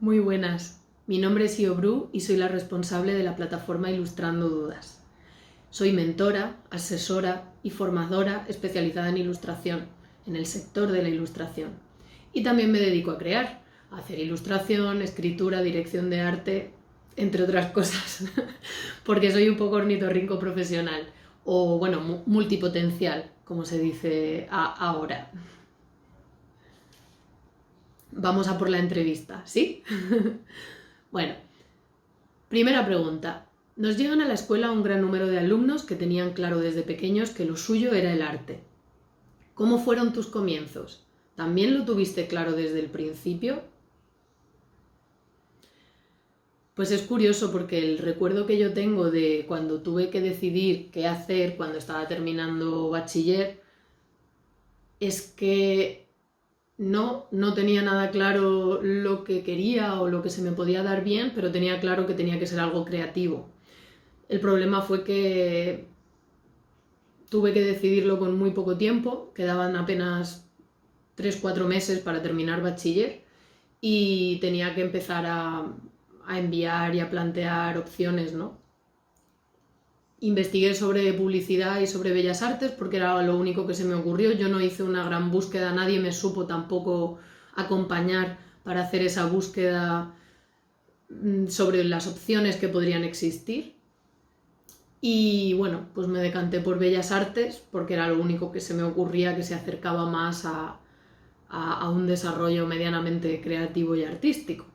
Muy buenas, mi nombre es Iobru y soy la responsable de la plataforma Ilustrando Dudas. Soy mentora, asesora y formadora especializada en ilustración, en el sector de la ilustración. Y también me dedico a crear, a hacer ilustración, escritura, dirección de arte, entre otras cosas, porque soy un poco ornitorrinco profesional, o bueno, multipotencial, como se dice ahora. Vamos a por la entrevista, ¿sí? Bueno, primera pregunta. Nos llegan a la escuela un gran número de alumnos que tenían claro desde pequeños que lo suyo era el arte. ¿Cómo fueron tus comienzos? ¿También lo tuviste claro desde el principio? Pues es curioso porque el recuerdo que yo tengo de cuando tuve que decidir qué hacer cuando estaba terminando bachiller es que no tenía nada claro lo que quería o lo que se me podía dar bien, pero tenía claro que tenía que ser algo creativo. El problema fue que tuve que decidirlo con muy poco tiempo, quedaban apenas 3-4 meses para terminar bachiller y tenía que empezar a enviar y a plantear opciones, ¿no? Investigué sobre publicidad y sobre bellas artes porque era lo único que se me ocurrió. Yo no hice una gran búsqueda, nadie me supo tampoco acompañar para hacer esa búsqueda sobre las opciones que podrían existir. Y bueno, pues me decanté por bellas artes porque era lo único que se me ocurría que se acercaba más a un desarrollo medianamente creativo y artístico.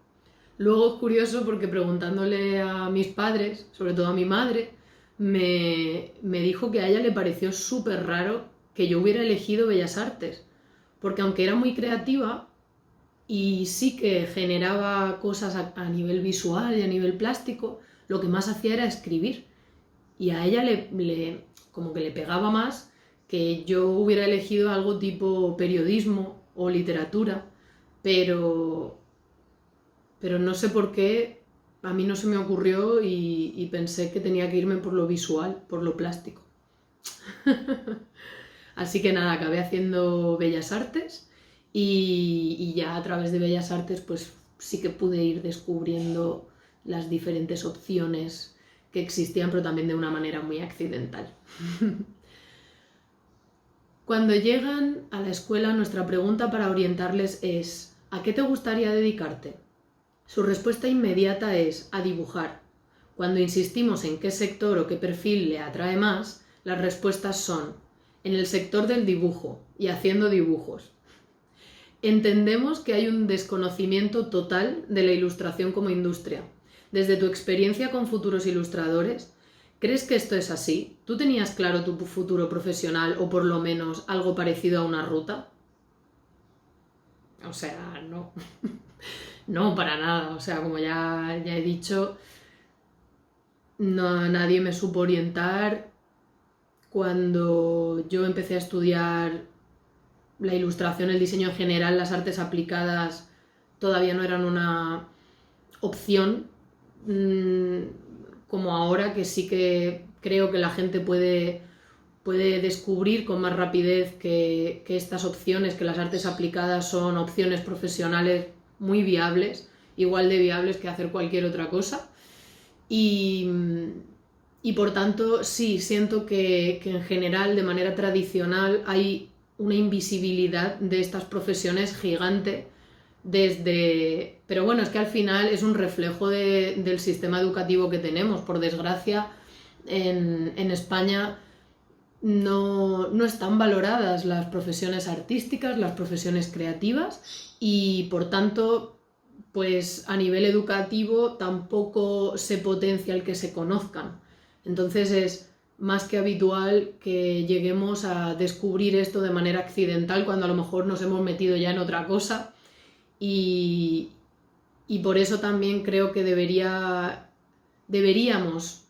Luego es curioso porque preguntándole a mis padres, sobre todo a mi madre, me dijo que a ella le pareció súper raro que yo hubiera elegido bellas artes, porque aunque era muy creativa y sí que generaba cosas a nivel visual y a nivel plástico, lo que más hacía era escribir. Y a ella como que le pegaba más que yo hubiera elegido algo tipo periodismo o literatura, pero no sé por qué a mí no se me ocurrió y pensé que tenía que irme por lo visual, por lo plástico. Así que nada, acabé haciendo bellas artes y ya a través de bellas artes pues sí que pude ir descubriendo las diferentes opciones que existían, pero también de una manera muy accidental. Cuando llegan a la escuela, nuestra pregunta para orientarles es: ¿a qué te gustaría dedicarte? Su respuesta inmediata es: a dibujar. Cuando insistimos en qué sector o qué perfil le atrae más, las respuestas son: en el sector del dibujo y haciendo dibujos. Entendemos que hay un desconocimiento total de la ilustración como industria. Desde tu experiencia con futuros ilustradores, ¿crees que esto es así? ¿Tú tenías claro tu futuro profesional o por lo menos algo parecido a una ruta? O sea, no. No, para nada. O sea, como ya he dicho, nadie me supo orientar. Cuando yo empecé a estudiar la ilustración, el diseño en general, las artes aplicadas todavía no eran una opción, como ahora, que sí que creo que la gente puede descubrir con más rapidez que estas opciones, que las artes aplicadas son opciones profesionales muy viables, igual de viables que hacer cualquier otra cosa. Y por tanto, sí, siento que en general, de manera tradicional, hay una invisibilidad de estas profesiones gigante pero bueno, es que al final es un reflejo del sistema educativo que tenemos. Por desgracia, en España no están valoradas las profesiones artísticas, las profesiones creativas, y por tanto, pues a nivel educativo tampoco se potencia el que se conozcan. Entonces es más que habitual que lleguemos a descubrir esto de manera accidental cuando a lo mejor nos hemos metido ya en otra cosa, y por eso también creo que deberíamos,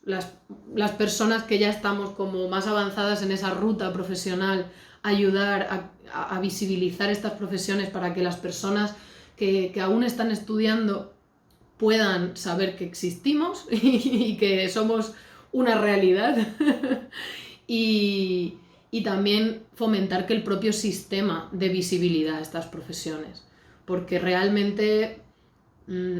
las personas que ya estamos como más avanzadas en esa ruta profesional, ayudar a visibilizar estas profesiones para que las personas que aún están estudiando puedan saber que existimos y que somos una realidad. y también fomentar que el propio sistema dé visibilidad a estas profesiones, porque realmente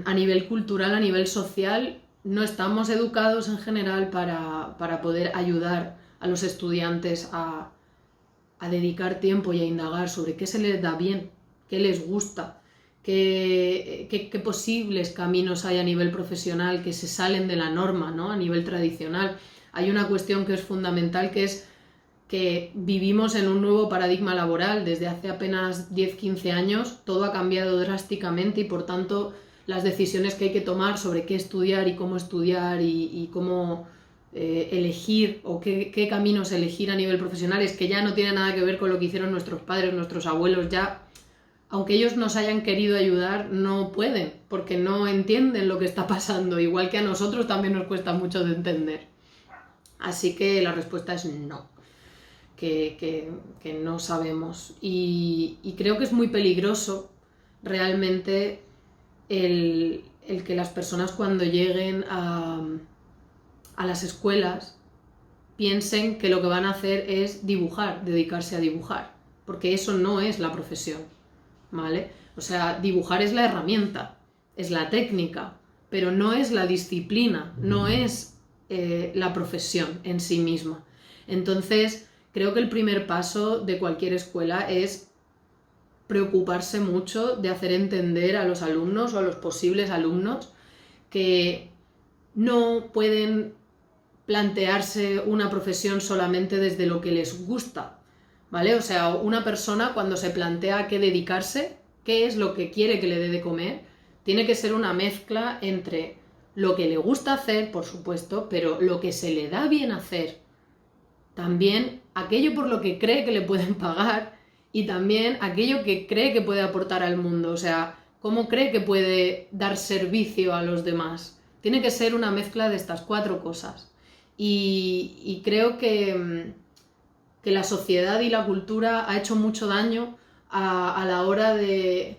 a nivel cultural, a nivel social, no estamos educados en general para poder ayudar a los estudiantes a dedicar tiempo y a indagar sobre qué se les da bien, qué les gusta, qué posibles caminos hay a nivel profesional que se salen de la norma, ¿no? A nivel tradicional. Hay una cuestión que es fundamental, que es que vivimos en un nuevo paradigma laboral. Desde hace apenas 10-15 años todo ha cambiado drásticamente y por tanto las decisiones que hay que tomar sobre qué estudiar y cómo elegir o qué caminos elegir a nivel profesional es que ya no tiene nada que ver con lo que hicieron nuestros padres, nuestros abuelos. Ya, aunque ellos nos hayan querido ayudar, no pueden porque no entienden lo que está pasando, igual que a nosotros también nos cuesta mucho de entender. Así que la respuesta es no. Que no sabemos y creo que es muy peligroso realmente el que las personas cuando lleguen a las escuelas piensen que lo que van a hacer es dibujar, dedicarse a dibujar, porque eso no es la profesión, ¿vale? O sea, dibujar es la herramienta, es la técnica, pero no es la disciplina, no es la profesión en sí misma. Entonces, creo que el primer paso de cualquier escuela es preocuparse mucho de hacer entender a los alumnos o a los posibles alumnos que no pueden plantearse una profesión solamente desde lo que les gusta, ¿vale? O sea, una persona cuando se plantea a qué dedicarse, qué es lo que quiere que le dé de comer, tiene que ser una mezcla entre lo que le gusta hacer, por supuesto, pero lo que se le da bien hacer, también aquello por lo que cree que le pueden pagar y también aquello que cree que puede aportar al mundo, o sea, cómo cree que puede dar servicio a los demás. Tiene que ser una mezcla de estas 4 cosas. Y creo que la sociedad y la cultura ha hecho mucho daño a la hora de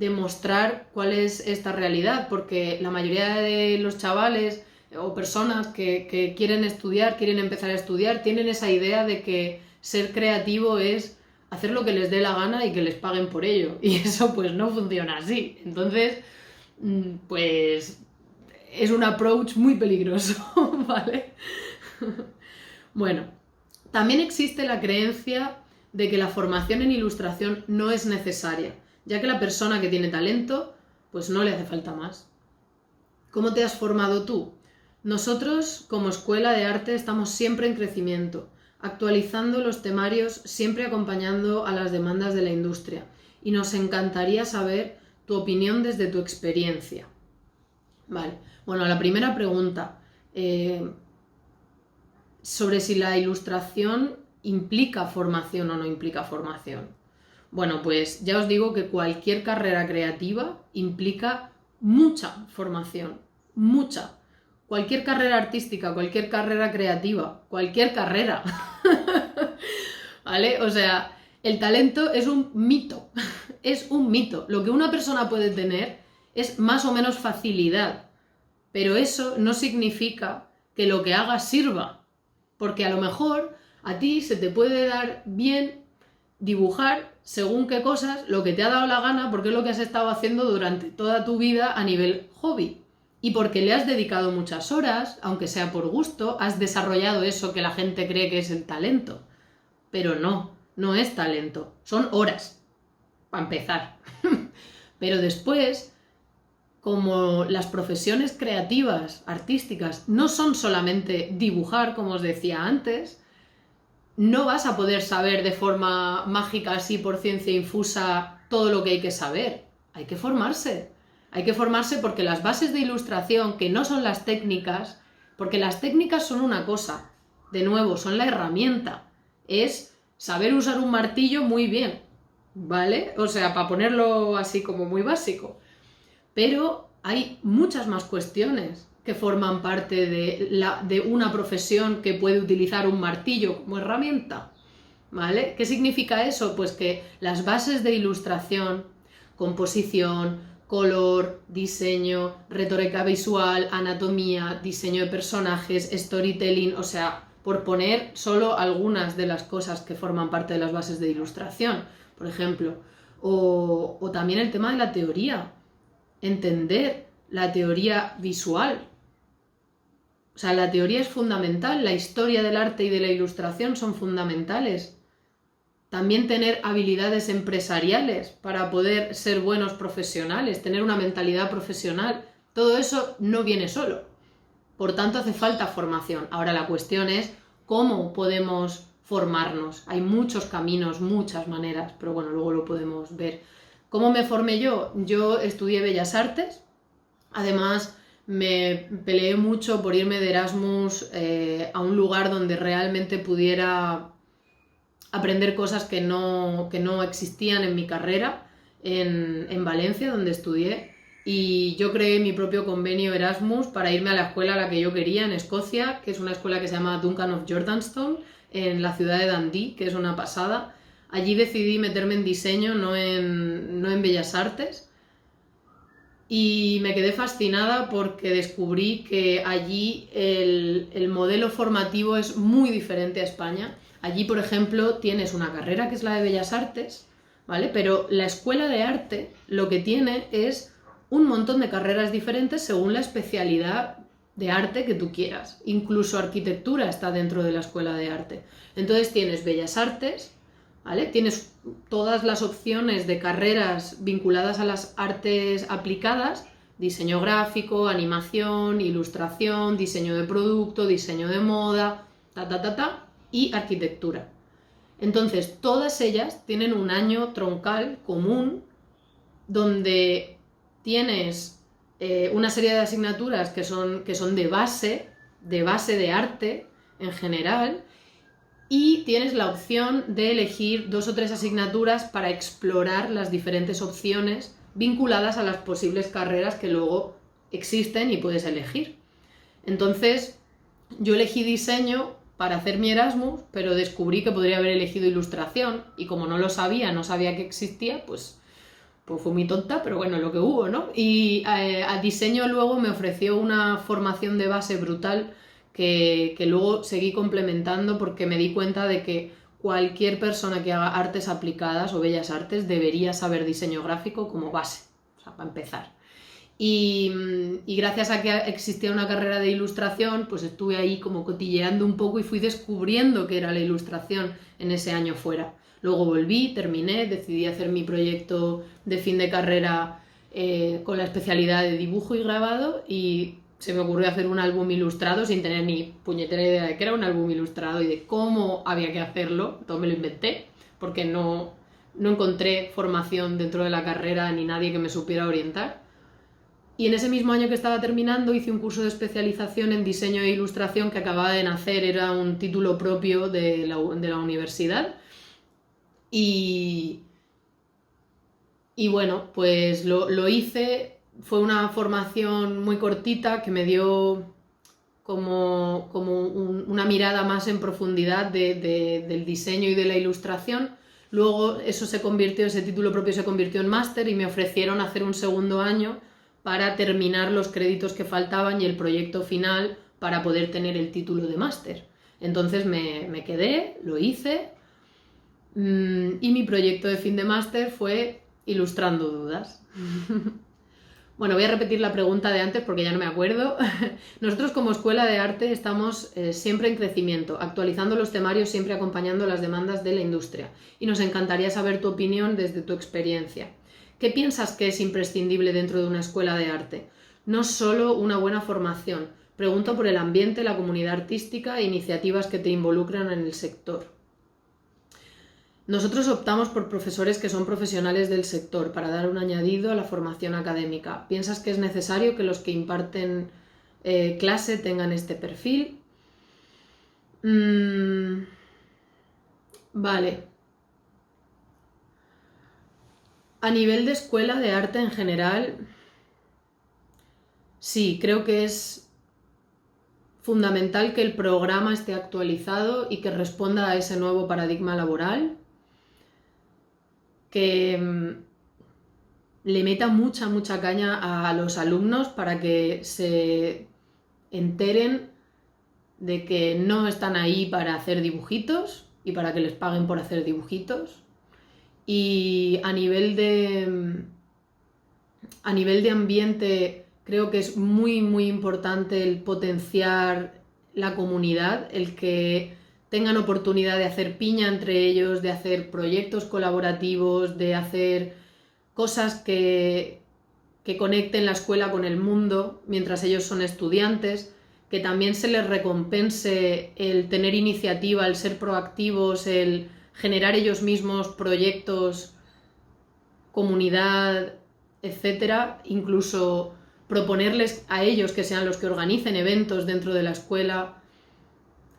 mostrar cuál es esta realidad, porque la mayoría de los chavales o personas que quieren estudiar, quieren empezar a estudiar, tienen esa idea de que ser creativo es hacer lo que les dé la gana y que les paguen por ello. Y eso pues no funciona así. Entonces, pues es un approach muy peligroso, ¿vale? Bueno, también existe la creencia de que la formación en ilustración no es necesaria, ya que la persona que tiene talento, pues no le hace falta más. ¿Cómo te has formado tú? Nosotros, como escuela de arte, estamos siempre en crecimiento, actualizando los temarios, siempre acompañando a las demandas de la industria, y nos encantaría saber tu opinión desde tu experiencia. Vale, bueno, la primera pregunta, sobre si la ilustración implica formación o no implica formación. Bueno, pues ya os digo que cualquier carrera creativa implica mucha formación, mucha. Cualquier carrera artística, cualquier carrera creativa, cualquier carrera. ¿Vale? O sea, el talento es un mito, es un mito. Lo que una persona puede tener es más o menos facilidad, pero eso no significa que lo que haga sirva, porque a lo mejor a ti se te puede dar bien dibujar según qué cosas, lo que te ha dado la gana, porque es lo que has estado haciendo durante toda tu vida a nivel hobby. Y porque le has dedicado muchas horas, aunque sea por gusto, has desarrollado eso que la gente cree que es el talento. Pero no, no es talento, son horas, para empezar. Pero después, como las profesiones creativas, artísticas, no son solamente dibujar, como os decía antes, no vas a poder saber de forma mágica, así por ciencia infusa, todo lo que hay que saber. Hay que formarse. Hay que formarse porque las bases de ilustración, que no son las técnicas, porque las técnicas son una cosa, de nuevo, son la herramienta. Es saber usar un martillo muy bien, ¿vale? O sea, para ponerlo así como muy básico. Pero hay muchas más cuestiones que forman parte de una profesión que puede utilizar un martillo como herramienta, ¿vale? ¿Qué significa eso? Pues que las bases de ilustración, composición, color, diseño, retórica visual, anatomía, diseño de personajes, storytelling, o sea, por poner solo algunas de las cosas que forman parte de las bases de ilustración, por ejemplo, o también el tema de la teoría. entender la teoría visual. O sea, la teoría es fundamental, la historia del arte y de la ilustración son fundamentales. También tener habilidades empresariales para poder ser buenos profesionales, tener una mentalidad profesional, todo eso no viene solo. Por tanto, hace falta formación. Ahora la cuestión es cómo podemos formarnos. Hay muchos caminos, muchas maneras, pero bueno, luego lo podemos ver. ¿Cómo me formé yo? Yo estudié Bellas Artes, además me peleé mucho por irme de Erasmus a un lugar donde realmente pudiera aprender cosas que no existían en mi carrera, en Valencia, donde estudié. Y yo creé mi propio convenio Erasmus para irme a la escuela a la que yo quería, en Escocia, que es una escuela que se llama Duncan of Jordanstone, en la ciudad de Dundee, que es una pasada. Allí decidí meterme en diseño, no en Bellas Artes. Y me quedé fascinada porque descubrí que allí el modelo formativo es muy diferente a España. Allí, por ejemplo, tienes una carrera que es la de Bellas Artes, ¿vale? Pero la escuela de arte lo que tiene es un montón de carreras diferentes según la especialidad de arte que tú quieras. Incluso arquitectura está dentro de la escuela de arte. Entonces tienes Bellas Artes, ¿vale? Tienes todas las opciones de carreras vinculadas a las artes aplicadas, diseño gráfico, animación, ilustración, diseño de producto, diseño de moda, y arquitectura. Entonces, todas ellas tienen un año troncal común donde tienes una serie de asignaturas que son de base de arte en general, y tienes la opción de elegir 2 o 3 asignaturas para explorar las diferentes opciones vinculadas a las posibles carreras que luego existen y puedes elegir. Entonces, yo elegí diseño para hacer mi Erasmus, pero descubrí que podría haber elegido ilustración y como no sabía que existía, pues fui muy tonta, pero bueno, lo que hubo, ¿no? Y a diseño luego me ofreció una formación de base brutal que luego seguí complementando porque me di cuenta de que cualquier persona que haga artes aplicadas o bellas artes debería saber diseño gráfico como base, o sea, para empezar. Y gracias a que existía una carrera de ilustración, pues estuve ahí como cotilleando un poco y fui descubriendo qué era la ilustración en ese año fuera. Luego volví, terminé, decidí hacer mi proyecto de fin de carrera con la especialidad de dibujo y grabado y se me ocurrió hacer un álbum ilustrado sin tener ni puñetera idea de que era un álbum ilustrado y de cómo había que hacerlo. Todo me lo inventé porque no encontré formación dentro de la carrera ni nadie que me supiera orientar. Y en ese mismo año que estaba terminando hice un curso de especialización en diseño e ilustración que acababa de nacer, era un título propio de la universidad. Y bueno, pues lo hice, fue una formación muy cortita que me dio como una mirada más en profundidad del diseño y de la ilustración. Luego ese título propio se convirtió en máster y me ofrecieron hacer un segundo año para terminar los créditos que faltaban y el proyecto final para poder tener el título de máster. Entonces me quedé, lo hice y mi proyecto de fin de máster fue Ilustrando Dudas. Bueno, voy a repetir la pregunta de antes porque ya no me acuerdo. Nosotros como escuela de arte estamos siempre en crecimiento, actualizando los temarios, siempre acompañando las demandas de la industria. Y nos encantaría saber tu opinión desde tu experiencia. ¿Qué piensas que es imprescindible dentro de una escuela de arte? No solo una buena formación. Pregunto por el ambiente, la comunidad artística e iniciativas que te involucran en el sector. Nosotros optamos por profesores que son profesionales del sector para dar un añadido a la formación académica. ¿Piensas que es necesario que los que imparten clase tengan este perfil? Vale. A nivel de escuela de arte en general, sí, creo que es fundamental que el programa esté actualizado y que responda a ese nuevo paradigma laboral, que le meta mucha caña a los alumnos para que se enteren de que no están ahí para hacer dibujitos y para que les paguen por hacer dibujitos. Y a nivel a nivel de ambiente creo que es muy, muy importante el potenciar la comunidad, el que tengan oportunidad de hacer piña entre ellos, de hacer proyectos colaborativos, de hacer cosas que conecten la escuela con el mundo mientras ellos son estudiantes, que también se les recompense el tener iniciativa, el ser proactivos, el generar ellos mismos proyectos, comunidad, etcétera, incluso proponerles a ellos que sean los que organicen eventos dentro de la escuela,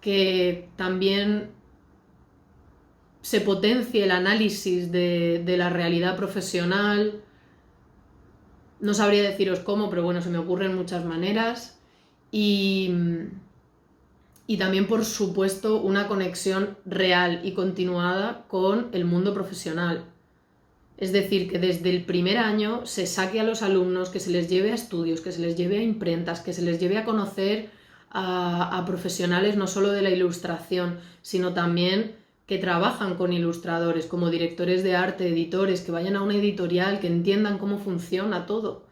que también se potencie el análisis de la realidad profesional. No sabría deciros cómo, pero bueno, se me ocurren muchas maneras. Y también, por supuesto, una conexión real y continuada con el mundo profesional. Es decir, que desde el primer año se saque a los alumnos, que se les lleve a estudios, que se les lleve a imprentas, que se les lleve a conocer a profesionales no solo de la ilustración, sino también que trabajan con ilustradores, como directores de arte, editores, que vayan a una editorial, que entiendan cómo funciona todo.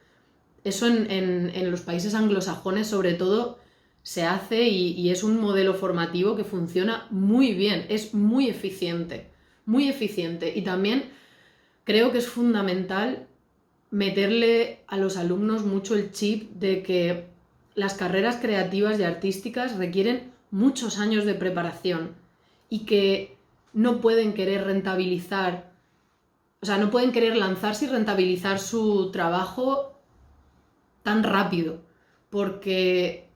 Eso en los países anglosajones, sobre todo, se hace y es un modelo formativo que funciona muy bien, es muy eficiente. Y también creo que es fundamental meterle a los alumnos mucho el chip de que las carreras creativas y artísticas requieren muchos años de preparación y que no pueden querer rentabilizar, o sea, no pueden querer lanzarse y rentabilizar su trabajo tan rápido, porque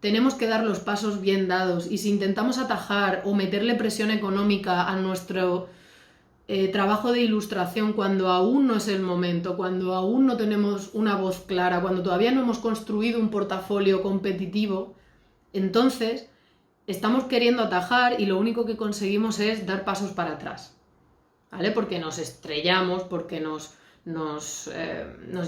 tenemos que dar los pasos bien dados, y si intentamos atajar o meterle presión económica a nuestro trabajo de ilustración cuando aún no es el momento, cuando aún no tenemos una voz clara, cuando todavía no hemos construido un portafolio competitivo, entonces estamos queriendo atajar y lo único que conseguimos es dar pasos para atrás, ¿vale? Porque nos estrellamos, porque nos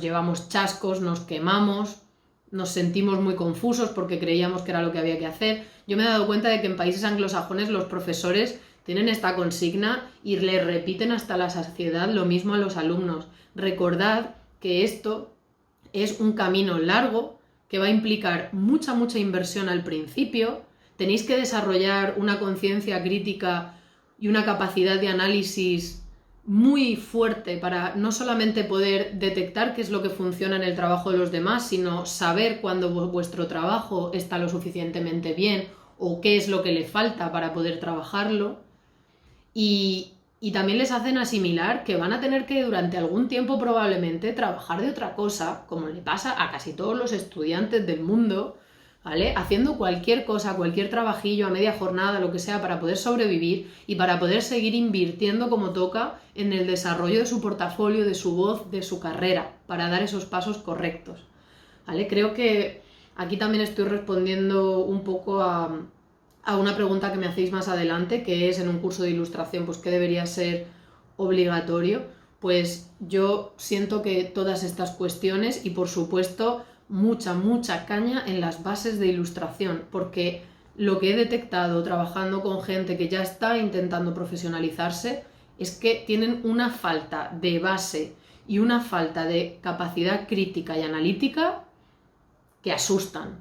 llevamos chascos, nos quemamos, nos sentimos muy confusos porque creíamos que era lo que había que hacer. Yo me he dado cuenta de que en países anglosajones los profesores tienen esta consigna y le repiten hasta la saciedad lo mismo a los alumnos. Recordad que esto es un camino largo que va a implicar mucha inversión al principio. Tenéis que desarrollar una conciencia crítica y una capacidad de análisis muy fuerte para no solamente poder detectar qué es lo que funciona en el trabajo de los demás, sino saber cuándo vuestro trabajo está lo suficientemente bien o qué es lo que le falta para poder trabajarlo. Y también les hacen asimilar que van a tener que durante algún tiempo probablemente trabajar de otra cosa, como le pasa a casi todos los estudiantes del mundo, ¿vale? Haciendo cualquier cosa, cualquier trabajillo a media jornada, lo que sea, para poder sobrevivir y para poder seguir invirtiendo como toca en el desarrollo de su portafolio, de su voz, de su carrera, para dar esos pasos correctos, ¿vale? Creo que aquí también estoy respondiendo un poco a una pregunta que me hacéis más adelante, que es en un curso de ilustración, pues ¿qué debería ser obligatorio? Pues yo siento que todas estas cuestiones y por supuesto mucha caña en las bases de ilustración, porque lo que he detectado trabajando con gente que ya está intentando profesionalizarse es que tienen una falta de base y una falta de capacidad crítica y analítica que asustan.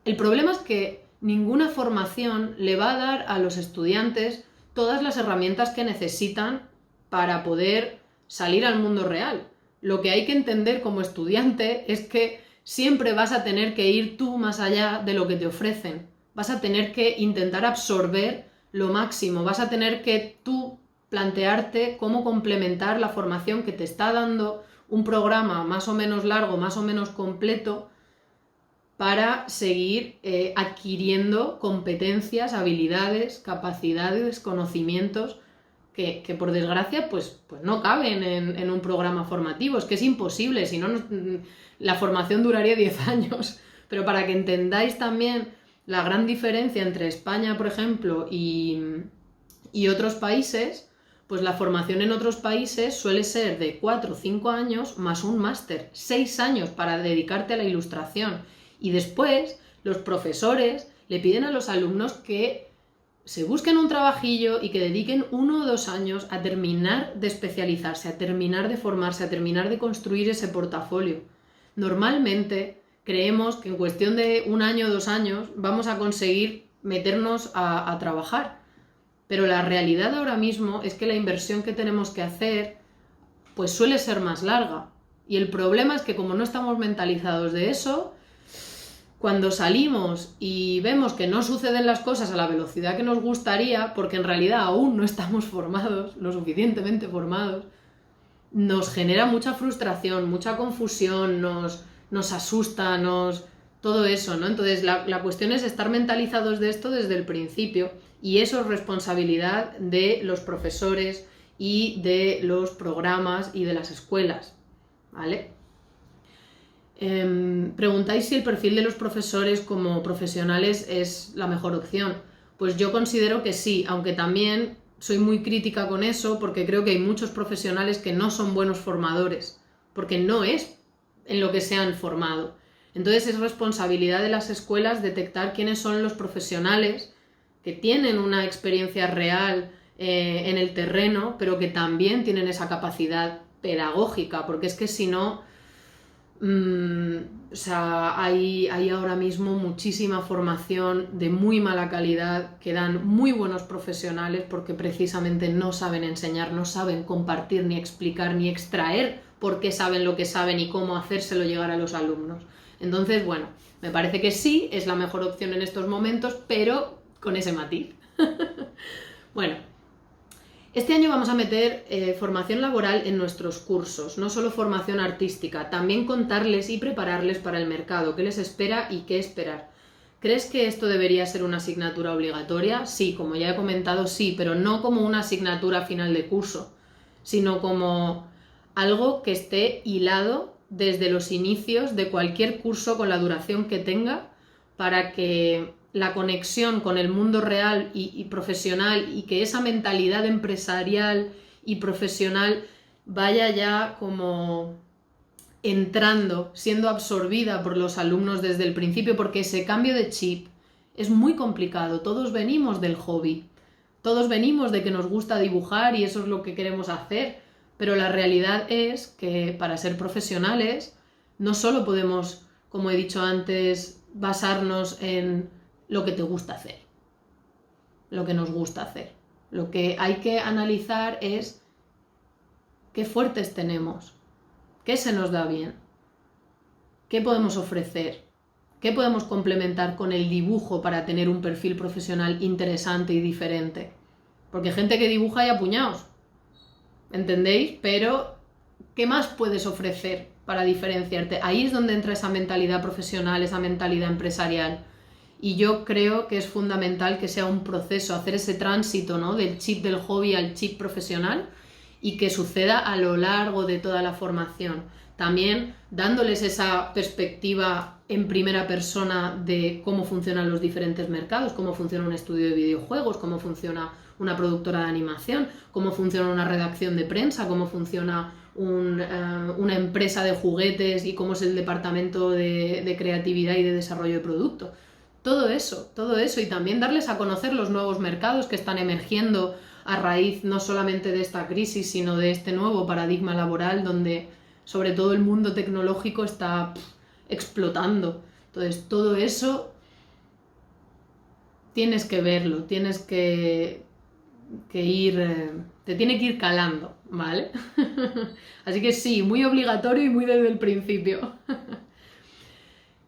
El problema es que ninguna formación le va a dar a los estudiantes todas las herramientas que necesitan para poder salir al mundo real. Lo que hay que entender como estudiante es que siempre vas a tener que ir tú más allá de lo que te ofrecen. Vas a tener que intentar absorber lo máximo. Vas a tener que tú plantearte cómo complementar la formación que te está dando un programa más o menos largo, más o menos completo, para seguir adquiriendo competencias, habilidades, capacidades, conocimientos que por desgracia pues no caben en un programa formativo. Es que es imposible, si no la formación duraría 10 años. Pero para que entendáis también la gran diferencia entre España, por ejemplo, y otros países, pues la formación en otros países suele ser de 4 o 5 años más un máster, 6 años para dedicarte a la ilustración. Y después los profesores le piden a los alumnos que se busquen un trabajillo y que dediquen 1 o 2 años a terminar de especializarse, a terminar de formarse, a terminar de construir ese portafolio. Normalmente creemos que en cuestión de 1 año o 2 años vamos a conseguir meternos a trabajar, pero la realidad ahora mismo es que la inversión que tenemos que hacer pues suele ser más larga. Y el problema es que como no estamos mentalizados de eso, cuando salimos y vemos que no suceden las cosas a la velocidad que nos gustaría, porque en realidad aún no estamos formados, lo suficientemente formados, nos genera mucha frustración, mucha confusión, nos asusta, todo eso, ¿no? Entonces la cuestión es estar mentalizados de esto desde el principio, y eso es responsabilidad de los profesores y de los programas y de las escuelas, ¿vale? Preguntáis si el perfil de los profesores como profesionales es la mejor opción. Pues yo considero que sí, aunque también soy muy crítica con eso porque creo que hay muchos profesionales que no son buenos formadores, porque no es en lo que se han formado. Entonces es responsabilidad de las escuelas detectar quiénes son los profesionales que tienen una experiencia real en el terreno, pero que también tienen esa capacidad pedagógica, porque es que si no... o sea, hay ahora mismo muchísima formación de muy mala calidad que dan muy buenos profesionales porque precisamente no saben enseñar, no saben compartir, ni explicar, ni extraer por qué saben lo que saben y cómo hacérselo llegar a los alumnos. Entonces, bueno, me parece que sí, es la mejor opción en estos momentos, pero con ese matiz. Bueno, este año vamos a meter formación laboral en nuestros cursos, no solo formación artística, también contarles y prepararles para el mercado, qué les espera y qué esperar. ¿Crees que esto debería ser una asignatura obligatoria? Sí, como ya he comentado, sí, pero no como una asignatura final de curso, sino como algo que esté hilado desde los inicios de cualquier curso con la duración que tenga, para que la conexión con el mundo real y profesional, y que esa mentalidad empresarial y profesional vaya ya como entrando, siendo absorbida por los alumnos desde el principio, porque ese cambio de chip es muy complicado. Todos venimos del hobby, todos venimos de que nos gusta dibujar y eso es lo que queremos hacer, pero la realidad es que para ser profesionales no solo podemos, como he dicho antes, basarnos en lo que te gusta hacer, lo que nos gusta hacer. Lo que hay que analizar es qué fuertes tenemos, qué se nos da bien, qué podemos ofrecer, qué podemos complementar con el dibujo para tener un perfil profesional interesante y diferente. Porque gente que dibuja hay a puñados, ¿entendéis? Pero ¿qué más puedes ofrecer para diferenciarte? Ahí es donde entra esa mentalidad profesional, esa mentalidad empresarial. Y yo creo que es fundamental que sea un proceso, hacer ese tránsito, ¿no?, del chip del hobby al chip profesional, y que suceda a lo largo de toda la formación. También dándoles esa perspectiva en primera persona de cómo funcionan los diferentes mercados, cómo funciona un estudio de videojuegos, cómo funciona una productora de animación, cómo funciona una redacción de prensa, cómo funciona una empresa de juguetes y cómo es el departamento de creatividad y de desarrollo de producto. Todo eso, y también darles a conocer los nuevos mercados que están emergiendo a raíz no solamente de esta crisis, sino de este nuevo paradigma laboral donde sobre todo el mundo tecnológico está explotando. Entonces todo eso tienes que verlo, tienes que ir, te tiene que ir calando, ¿vale? Así que sí, muy obligatorio y muy desde el principio.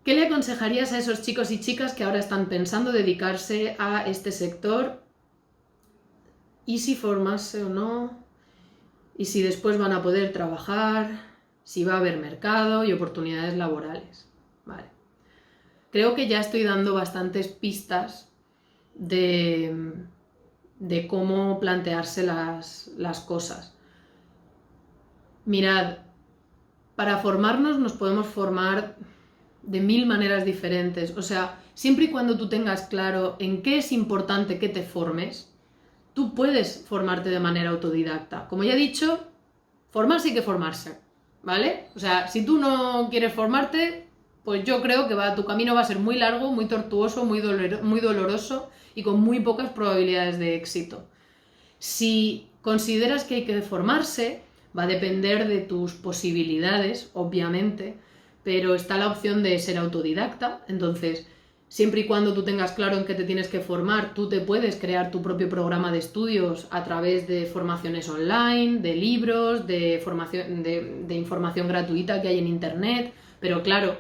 ¿Qué le aconsejarías a esos chicos y chicas que ahora están pensando dedicarse a este sector? ¿Y si formarse o no? ¿Y si después van a poder trabajar? ¿Si va a haber mercado y oportunidades laborales? Vale. Creo que ya estoy dando bastantes pistas de cómo plantearse las cosas. Mirad, para formarnos nos podemos formar de 1000 maneras diferentes. O sea, siempre y cuando tú tengas claro en qué es importante que te formes, tú puedes formarte de manera autodidacta. Como ya he dicho, formarse hay que formarse, ¿vale? O sea, si tú no quieres formarte, pues yo creo que tu camino va a ser muy largo, muy tortuoso, muy doloroso y con muy pocas probabilidades de éxito. Si consideras que hay que formarse, va a depender de tus posibilidades, obviamente, pero está la opción de ser autodidacta. Entonces, siempre y cuando tú tengas claro en qué te tienes que formar, tú te puedes crear tu propio programa de estudios a través de formaciones online, de libros, de información gratuita que hay en internet, pero claro,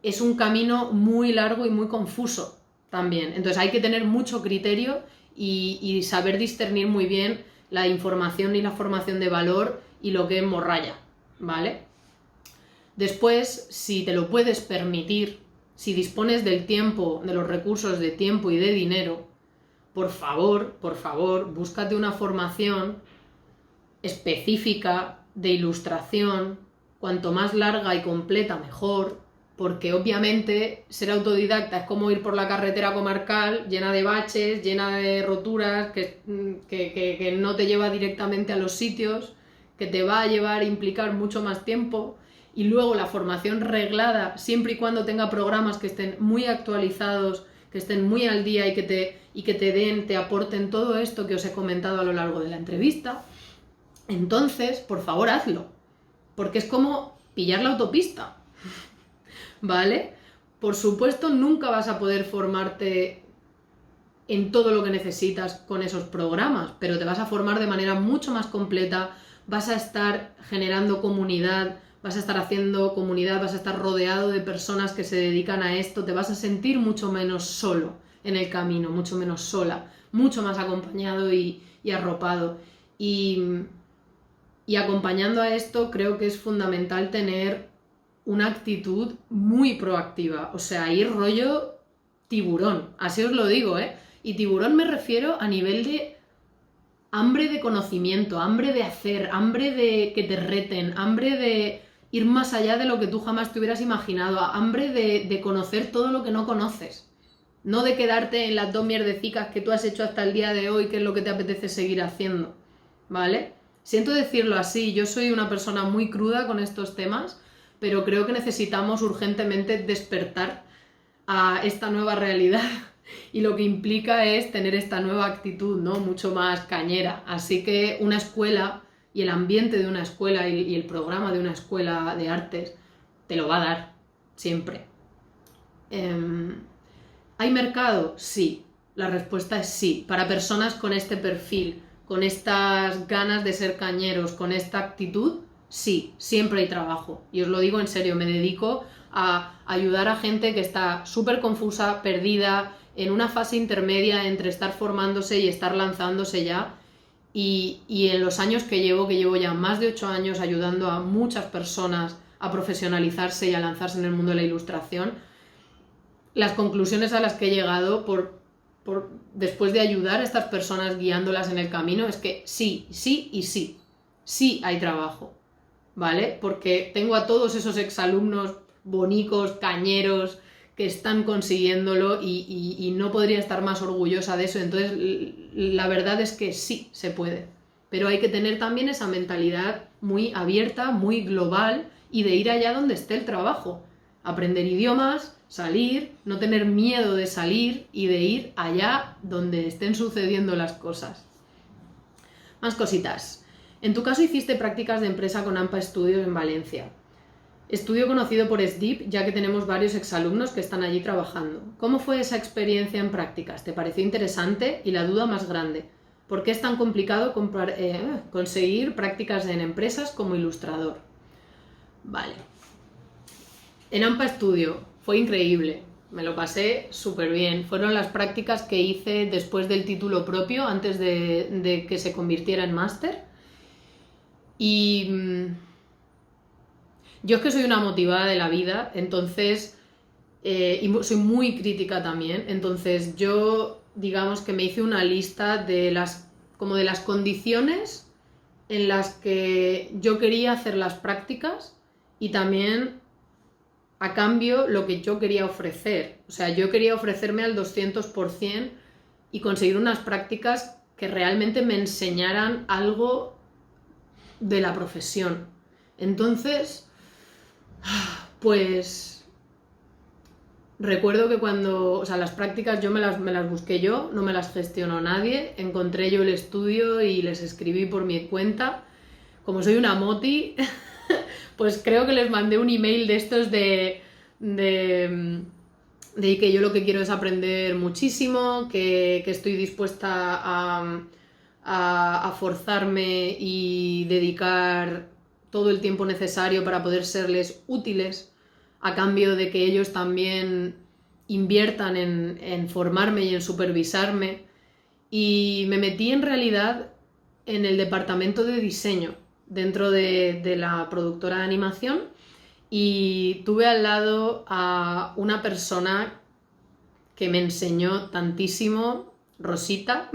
es un camino muy largo y muy confuso también. Entonces hay que tener mucho criterio y saber discernir muy bien la información y la formación de valor y lo que es morralla, ¿vale? Después, si te lo puedes permitir, si dispones del tiempo, de los recursos de tiempo y de dinero, por favor, búscate una formación específica de ilustración, cuanto más larga y completa mejor, porque obviamente ser autodidacta es como ir por la carretera comarcal llena de baches, llena de roturas, que no te lleva directamente a los sitios, que te va a llevar a implicar mucho más tiempo. Y luego la formación reglada, siempre y cuando tenga programas que estén muy actualizados, que estén muy al día y que te aporten todo esto que os he comentado a lo largo de la entrevista, entonces, por favor, hazlo. Porque es como pillar la autopista, ¿vale? Por supuesto, nunca vas a poder formarte en todo lo que necesitas con esos programas, pero te vas a formar de manera mucho más completa, vas a estar generando comunidad, vas a estar haciendo comunidad, vas a estar rodeado de personas que se dedican a esto, te vas a sentir mucho menos solo en el camino, mucho menos sola, mucho más acompañado y arropado. Y acompañando a esto, creo que es fundamental tener una actitud muy proactiva, o sea, ir rollo tiburón, así os lo digo, ¿eh? Y tiburón me refiero a nivel de hambre de conocimiento, hambre de hacer, hambre de que te reten, hambre de ir más allá de lo que tú jamás te hubieras imaginado, hambre de conocer todo lo que no conoces, no de quedarte en las 2 mierdecicas que tú has hecho hasta el día de hoy, que es lo que te apetece seguir haciendo, ¿vale? Siento decirlo así, yo soy una persona muy cruda con estos temas, pero creo que necesitamos urgentemente despertar a esta nueva realidad y lo que implica es tener esta nueva actitud, ¿no? Mucho más cañera. Así que una escuela y el ambiente de una escuela y el programa de una escuela de artes te lo va a dar, siempre. ¿Hay mercado? Sí. La respuesta es sí. Para personas con este perfil, con estas ganas de ser cañeros, con esta actitud, sí, siempre hay trabajo. Y os lo digo en serio, me dedico a ayudar a gente que está súper confusa, perdida, en una fase intermedia entre estar formándose y estar lanzándose ya. Y en los años que llevo ya más de 8 años ayudando a muchas personas a profesionalizarse y a lanzarse en el mundo de la ilustración, las conclusiones a las que he llegado después de ayudar a estas personas guiándolas en el camino es que sí, sí y sí. Sí hay trabajo, ¿vale? Porque tengo a todos esos exalumnos bonicos, cañeros, que están consiguiéndolo y no podría estar más orgullosa de eso. Entonces, la verdad es que sí se puede. Pero hay que tener también esa mentalidad muy abierta, muy global y de ir allá donde esté el trabajo. Aprender idiomas, salir, no tener miedo de salir y de ir allá donde estén sucediendo las cosas. Más cositas. En tu caso hiciste prácticas de empresa con AMPA Studios en Valencia. Estudio conocido por SDIP, ya que tenemos varios exalumnos que están allí trabajando. ¿Cómo fue esa experiencia en prácticas? ¿Te pareció interesante? Y la duda más grande, ¿por qué es tan complicado conseguir prácticas en empresas como ilustrador? Vale. En AMPA Studio fue increíble, me lo pasé súper bien. Fueron las prácticas que hice después del título propio, antes de que se convirtiera en máster. Y yo es que soy una motivada de la vida, entonces, y soy muy crítica también, entonces yo, digamos que me hice una lista de las condiciones en las que yo quería hacer las prácticas y también a cambio lo que yo quería ofrecer. O sea, yo quería ofrecerme al 200% y conseguir unas prácticas que realmente me enseñaran algo de la profesión. Entonces, pues recuerdo que cuando, o sea, las prácticas yo me las busqué yo, no me las gestionó nadie, encontré yo el estudio y les escribí por mi cuenta. Como soy una moti, pues creo que les mandé un email de estos de que yo lo que quiero es aprender muchísimo, que estoy dispuesta a forzarme y dedicar todo el tiempo necesario para poder serles útiles, a cambio de que ellos también inviertan en formarme y en supervisarme. Y me metí en realidad en el departamento de diseño dentro de la productora de animación y tuve al lado a una persona que me enseñó tantísimo, Rosita,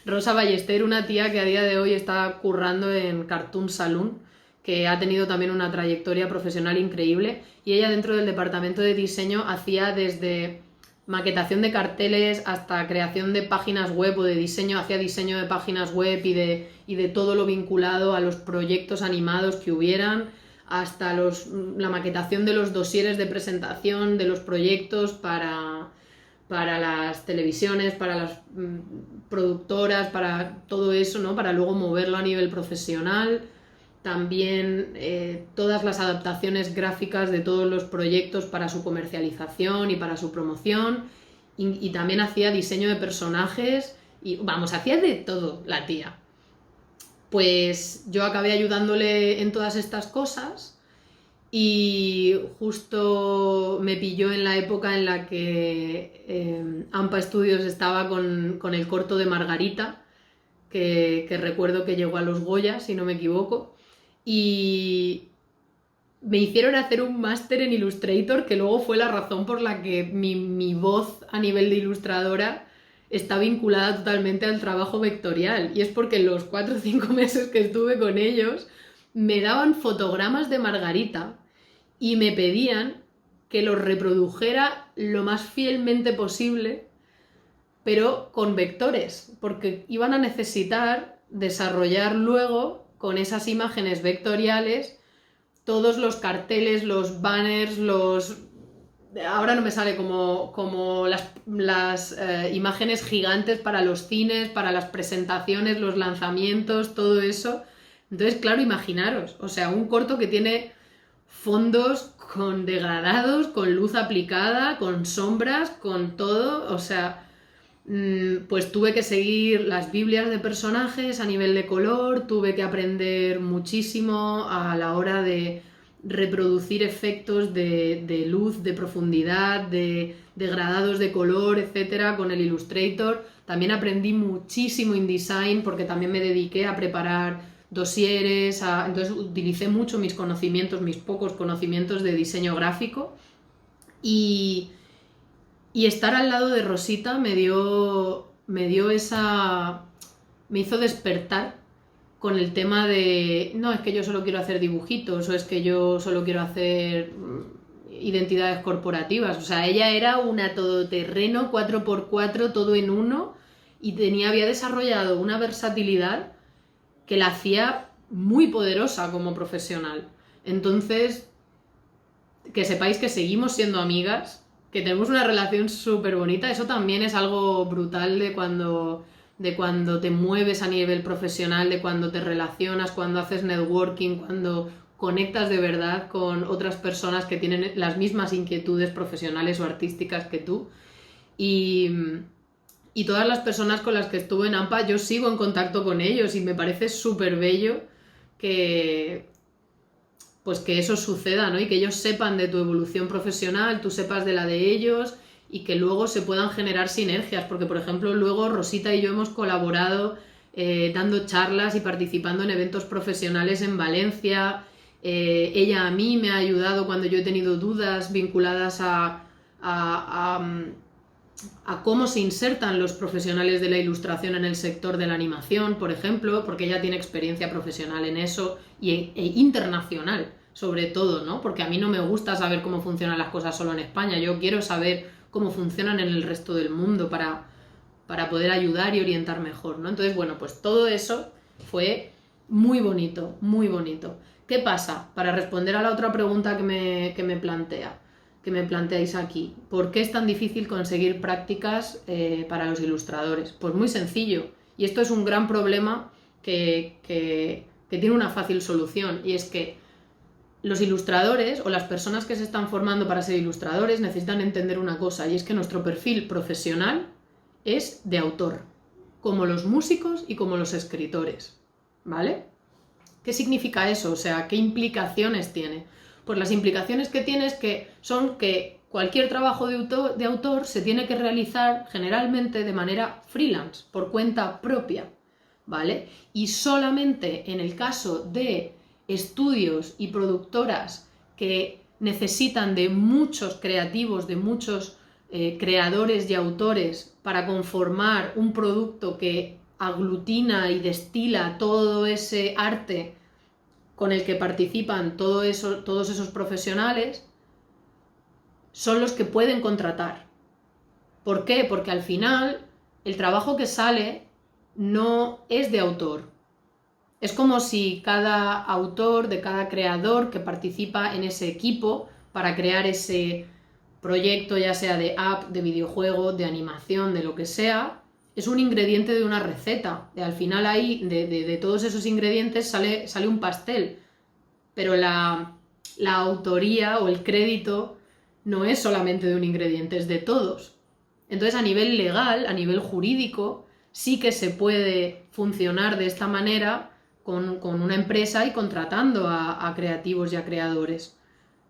Rosa Ballester, una tía que a día de hoy está currando en Cartoon Saloon, que ha tenido también una trayectoria profesional increíble, y ella dentro del departamento de diseño hacía desde maquetación de carteles hasta creación de páginas web o de diseño, hacía diseño de páginas web y de todo lo vinculado a los proyectos animados que hubieran, hasta la maquetación de los dosieres de presentación de los proyectos para las televisiones, para las productoras, para todo eso, ¿no? Para luego moverlo a nivel profesional. También todas las adaptaciones gráficas de todos los proyectos para su comercialización y para su promoción. Y también hacía diseño de personajes y, vamos, hacía de todo la tía. Pues yo acabé ayudándole en todas estas cosas y justo me pilló en la época en la que AMPA Studios estaba con el corto de Margarita, que recuerdo que llegó a los Goya, si no me equivoco, y me hicieron hacer un máster en Illustrator, que luego fue la razón por la que mi voz a nivel de ilustradora está vinculada totalmente al trabajo vectorial, y es porque en los 4 o 5 meses que estuve con ellos me daban fotogramas de Margarita y me pedían que los reprodujera lo más fielmente posible, pero con vectores, porque iban a necesitar desarrollar luego con esas imágenes vectoriales todos los carteles, los banners, ahora no me sale como las imágenes gigantes para los cines, para las presentaciones, los lanzamientos, todo eso. Entonces, claro, imaginaros, o sea, un corto que tiene fondos con degradados, con luz aplicada, con sombras, con todo, o sea, pues tuve que seguir las biblias de personajes a nivel de color, tuve que aprender muchísimo a la hora de reproducir efectos de luz, de profundidad, de degradados de color, etcétera, con el Illustrator. También aprendí muchísimo InDesign porque también me dediqué a preparar dosieres, entonces utilicé mucho mis conocimientos, mis pocos conocimientos de diseño gráfico y estar al lado de Rosita me hizo despertar con el tema de, no, es que yo solo quiero hacer dibujitos o es que yo solo quiero hacer identidades corporativas. O sea, ella era una todoterreno 4x4, todo en uno, y había desarrollado una versatilidad que la hacía muy poderosa como profesional. Entonces, que sepáis que seguimos siendo amigas, que tenemos una relación súper bonita. Eso también es algo brutal de cuando te mueves a nivel profesional, de cuando te relacionas, cuando haces networking, cuando conectas de verdad con otras personas que tienen las mismas inquietudes profesionales o artísticas que tú. Y todas las personas con las que estuve en AMPA, yo sigo en contacto con ellos y me parece súper bello que eso suceda, ¿no? Y que ellos sepan de tu evolución profesional, tú sepas de la de ellos y que luego se puedan generar sinergias, porque por ejemplo luego Rosita y yo hemos colaborado dando charlas y participando en eventos profesionales en Valencia. Ella a mí me ha ayudado cuando yo he tenido dudas vinculadas a cómo se insertan los profesionales de la ilustración en el sector de la animación, por ejemplo, porque ella tiene experiencia profesional en eso e internacional, sobre todo, ¿no? Porque a mí no me gusta saber cómo funcionan las cosas solo en España, yo quiero saber cómo funcionan en el resto del mundo para poder ayudar y orientar mejor, ¿no? Entonces, bueno, pues todo eso fue muy bonito, muy bonito. ¿Qué pasa? Para responder a la otra pregunta que me plantea. que me planteáis aquí. ¿Por qué es tan difícil conseguir prácticas para los ilustradores? Pues muy sencillo. Y esto es un gran problema que tiene una fácil solución. Y es que los ilustradores o las personas que se están formando para ser ilustradores necesitan entender una cosa, y es que nuestro perfil profesional es de autor, como los músicos y como los escritores, ¿vale? ¿Qué significa eso? O sea, ¿qué implicaciones tiene? Pues las implicaciones que tiene son que cualquier trabajo de autor se tiene que realizar generalmente de manera freelance, por cuenta propia, ¿vale? Y solamente en el caso de estudios y productoras que necesitan de muchos creativos, de muchos creadores y autores para conformar un producto que aglutina y destila todo ese arte con el que participan todos esos profesionales, son los que pueden contratar. ¿Por qué? Porque al final el trabajo que sale no es de autor. Es como si cada autor, de cada creador que participa en ese equipo para crear ese proyecto, ya sea de app, de videojuego, de animación, de lo que sea, es un ingrediente de una receta. Al final ahí, de todos esos ingredientes sale un pastel. Pero la autoría o el crédito no es solamente de un ingrediente, es de todos. Entonces, a nivel legal, a nivel jurídico, sí que se puede funcionar de esta manera con una empresa y contratando a creativos y a creadores.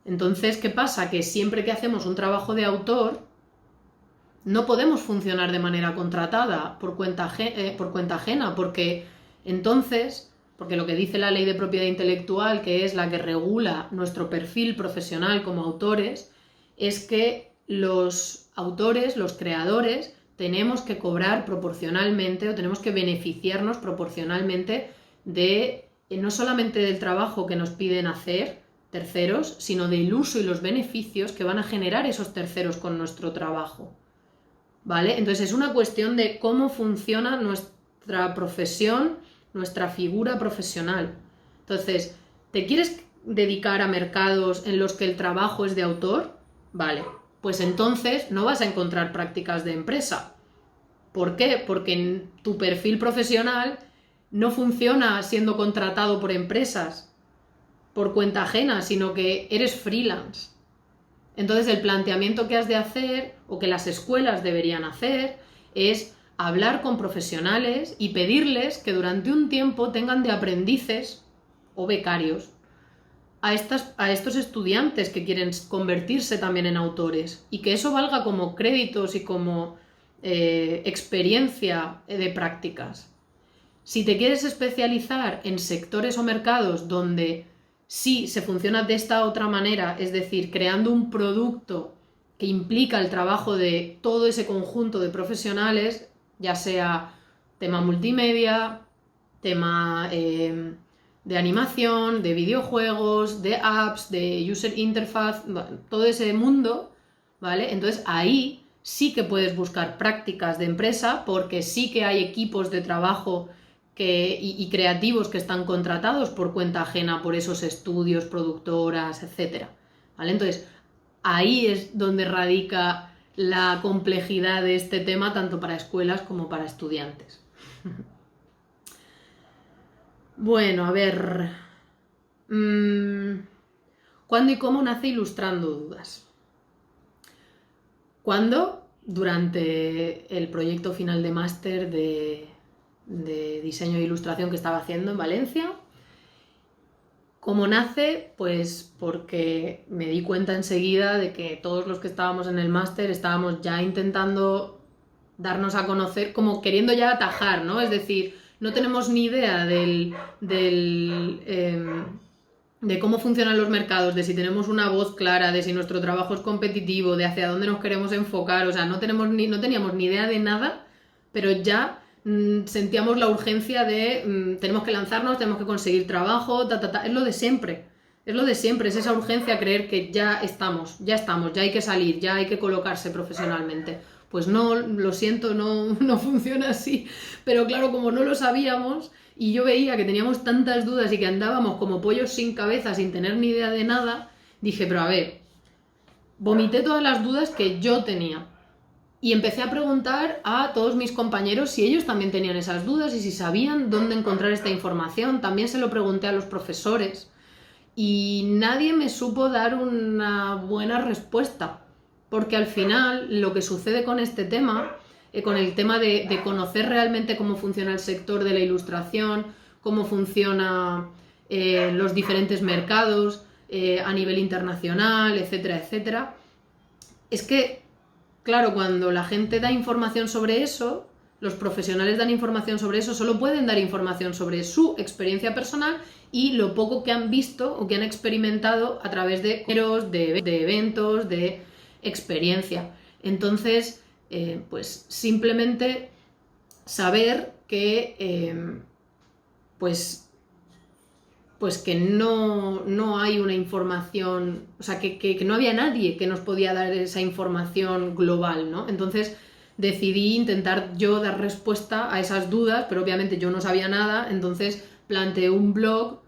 Entonces, ¿qué pasa? Que siempre que hacemos un trabajo de autor, no podemos funcionar de manera contratada por cuenta ajena, porque lo que dice la ley de propiedad intelectual, que es la que regula nuestro perfil profesional como autores, es que los autores, los creadores, tenemos que cobrar proporcionalmente o tenemos que beneficiarnos proporcionalmente no solamente del trabajo que nos piden hacer terceros, sino del uso y los beneficios que van a generar esos terceros con nuestro trabajo. ¿Vale? Entonces es una cuestión de cómo funciona nuestra profesión, nuestra figura profesional. Entonces, ¿te quieres dedicar a mercados en los que el trabajo es de autor? Vale, pues entonces no vas a encontrar prácticas de empresa. ¿Por qué? Porque tu perfil profesional no funciona siendo contratado por empresas, por cuenta ajena, sino que eres freelance. Entonces el planteamiento que has de hacer, o que las escuelas deberían hacer, es hablar con profesionales y pedirles que durante un tiempo tengan de aprendices o becarios a estos estudiantes que quieren convertirse también en autores, y que eso valga como créditos y como experiencia de prácticas. Si te quieres especializar en sectores o mercados donde sí se funciona de esta otra manera, es decir, creando un producto que implica el trabajo de todo ese conjunto de profesionales, ya sea tema multimedia, tema de animación, de videojuegos, de apps, de user interface, todo ese mundo, ¿vale? Entonces ahí sí que puedes buscar prácticas de empresa, porque sí que hay equipos de trabajo y creativos que están contratados por cuenta ajena por esos estudios, productoras, etc. ¿Vale? Entonces, ahí es donde radica la complejidad de este tema, tanto para escuelas como para estudiantes. Bueno, a ver. ¿Cuándo y cómo nace Ilustrando Dudas? ¿Cuándo? Durante el proyecto final de máster de diseño e ilustración que estaba haciendo en Valencia. ¿Cómo nace? Pues porque me di cuenta enseguida de que todos los que estábamos en el máster estábamos ya intentando darnos a conocer, como queriendo ya atajar, ¿no? Es decir, no tenemos ni idea de cómo funcionan los mercados, de si tenemos una voz clara, de si nuestro trabajo es competitivo, de hacia dónde nos queremos enfocar, o sea, no teníamos ni idea de nada, pero ya sentíamos la urgencia de tenemos que lanzarnos, tenemos que conseguir trabajo, es lo de siempre, es esa urgencia a creer que ya estamos, ya hay que salir, ya hay que colocarse profesionalmente. Pues no, lo siento, no funciona así, pero claro, como no lo sabíamos y yo veía que teníamos tantas dudas y que andábamos como pollos sin cabeza, sin tener ni idea de nada, dije, pero a ver, vomité todas las dudas que yo tenía. Y empecé a preguntar a todos mis compañeros si ellos también tenían esas dudas y si sabían dónde encontrar esta información. También se lo pregunté a los profesores y nadie me supo dar una buena respuesta. Porque al final lo que sucede con este tema, con el tema de conocer realmente cómo funciona el sector de la ilustración, cómo funcionan los diferentes mercados a nivel internacional, etcétera, etcétera, es que, claro, cuando la gente da información sobre eso, los profesionales dan información sobre eso, solo pueden dar información sobre su experiencia personal y lo poco que han visto o que han experimentado a través de eventos, de experiencia. Entonces, pues simplemente saber que pues que no hay una información, o sea, que no había nadie que nos podía dar esa información global, ¿no? Entonces decidí intentar yo dar respuesta a esas dudas, pero obviamente yo no sabía nada, entonces planteé un blog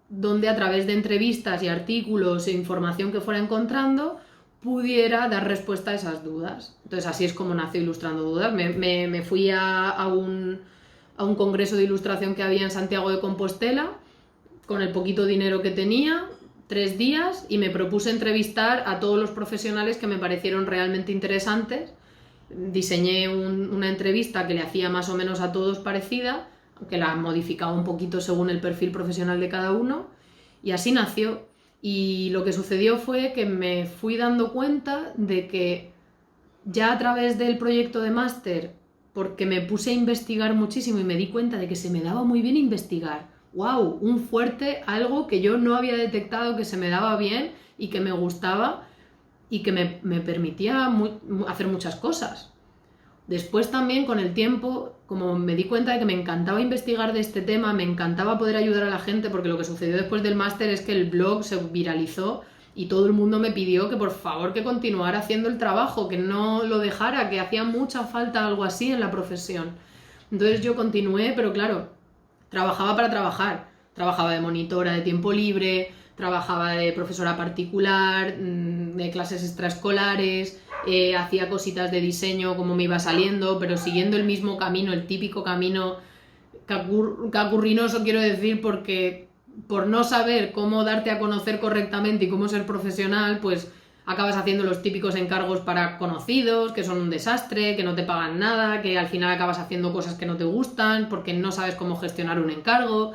donde a través de entrevistas y artículos e información que fuera encontrando pudiera dar respuesta a esas dudas. Entonces así es como nació Ilustrando Dudas. Me fui a un congreso de ilustración que había en Santiago de Compostela con el poquito dinero que tenía, 3 días, y me propuse entrevistar a todos los profesionales que me parecieron realmente interesantes. Diseñé una entrevista que le hacía más o menos a todos parecida, aunque la modificaba un poquito según el perfil profesional de cada uno, y así nació. Y lo que sucedió fue que me fui dando cuenta de que ya a través del proyecto de máster, porque me puse a investigar muchísimo y me di cuenta de que se me daba muy bien investigar. ¡Wow! Un fuerte, algo que yo no había detectado que se me daba bien y que me gustaba y que me permitía hacer muchas cosas. Después también con el tiempo, como me di cuenta de que me encantaba investigar de este tema, me encantaba poder ayudar a la gente, porque lo que sucedió después del máster es que el blog se viralizó y todo el mundo me pidió que por favor que continuara haciendo el trabajo, que no lo dejara, que hacía mucha falta algo así en la profesión. Entonces yo continué, pero claro, trabajaba para trabajar. Trabajaba de monitora de tiempo libre, trabajaba de profesora particular, de clases extraescolares, hacía cositas de diseño como me iba saliendo, pero siguiendo el mismo camino, el típico camino cacurrinoso, quiero decir, porque por no saber cómo darte a conocer correctamente y cómo ser profesional, pues acabas haciendo los típicos encargos para conocidos, que son un desastre, que no te pagan nada, que al final acabas haciendo cosas que no te gustan porque no sabes cómo gestionar un encargo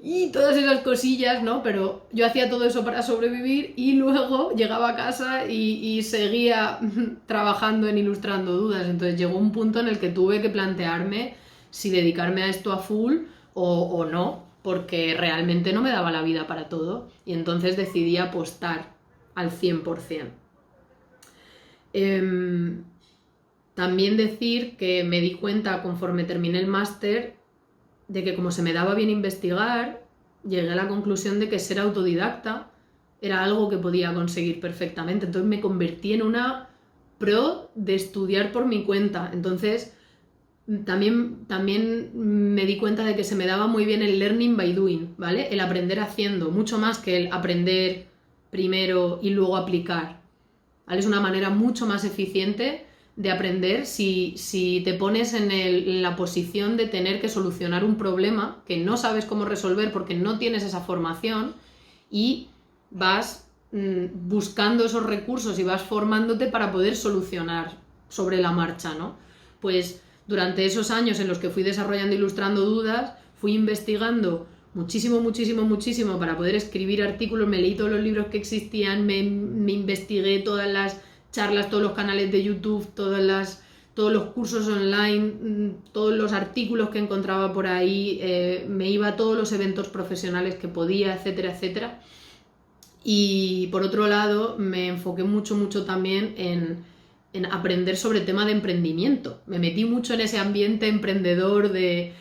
y todas esas cosillas, ¿no? Pero yo hacía todo eso para sobrevivir y luego llegaba a casa y seguía trabajando en Ilustrando Dudas. Entonces llegó un punto en el que tuve que plantearme si dedicarme a esto a full o no, porque realmente no me daba la vida para todo. Y entonces decidí apostar al 100%. También decir que me di cuenta conforme terminé el máster de que como se me daba bien investigar, llegué a la conclusión de que ser autodidacta era algo que podía conseguir perfectamente. Entonces me convertí en una pro de estudiar por mi cuenta. Entonces también me di cuenta de que se me daba muy bien el learning by doing, ¿vale? El aprender haciendo, mucho más que el aprender primero y luego aplicar, ¿vale? Es una manera mucho más eficiente de aprender si te pones en la posición de tener que solucionar un problema que no sabes cómo resolver porque no tienes esa formación y vas buscando esos recursos y vas formándote para poder solucionar sobre la marcha, ¿no? Pues durante esos años en los que fui desarrollando Ilustrando Dudas, fui investigando muchísimo para poder escribir artículos, me leí todos los libros que existían, me investigué todas las charlas, todos los canales de YouTube, todos los cursos online, todos los artículos que encontraba por ahí, me iba a todos los eventos profesionales que podía, etcétera, etcétera. Y por otro lado, me enfoqué mucho también en aprender sobre el tema de emprendimiento. Me metí mucho en ese ambiente emprendedor de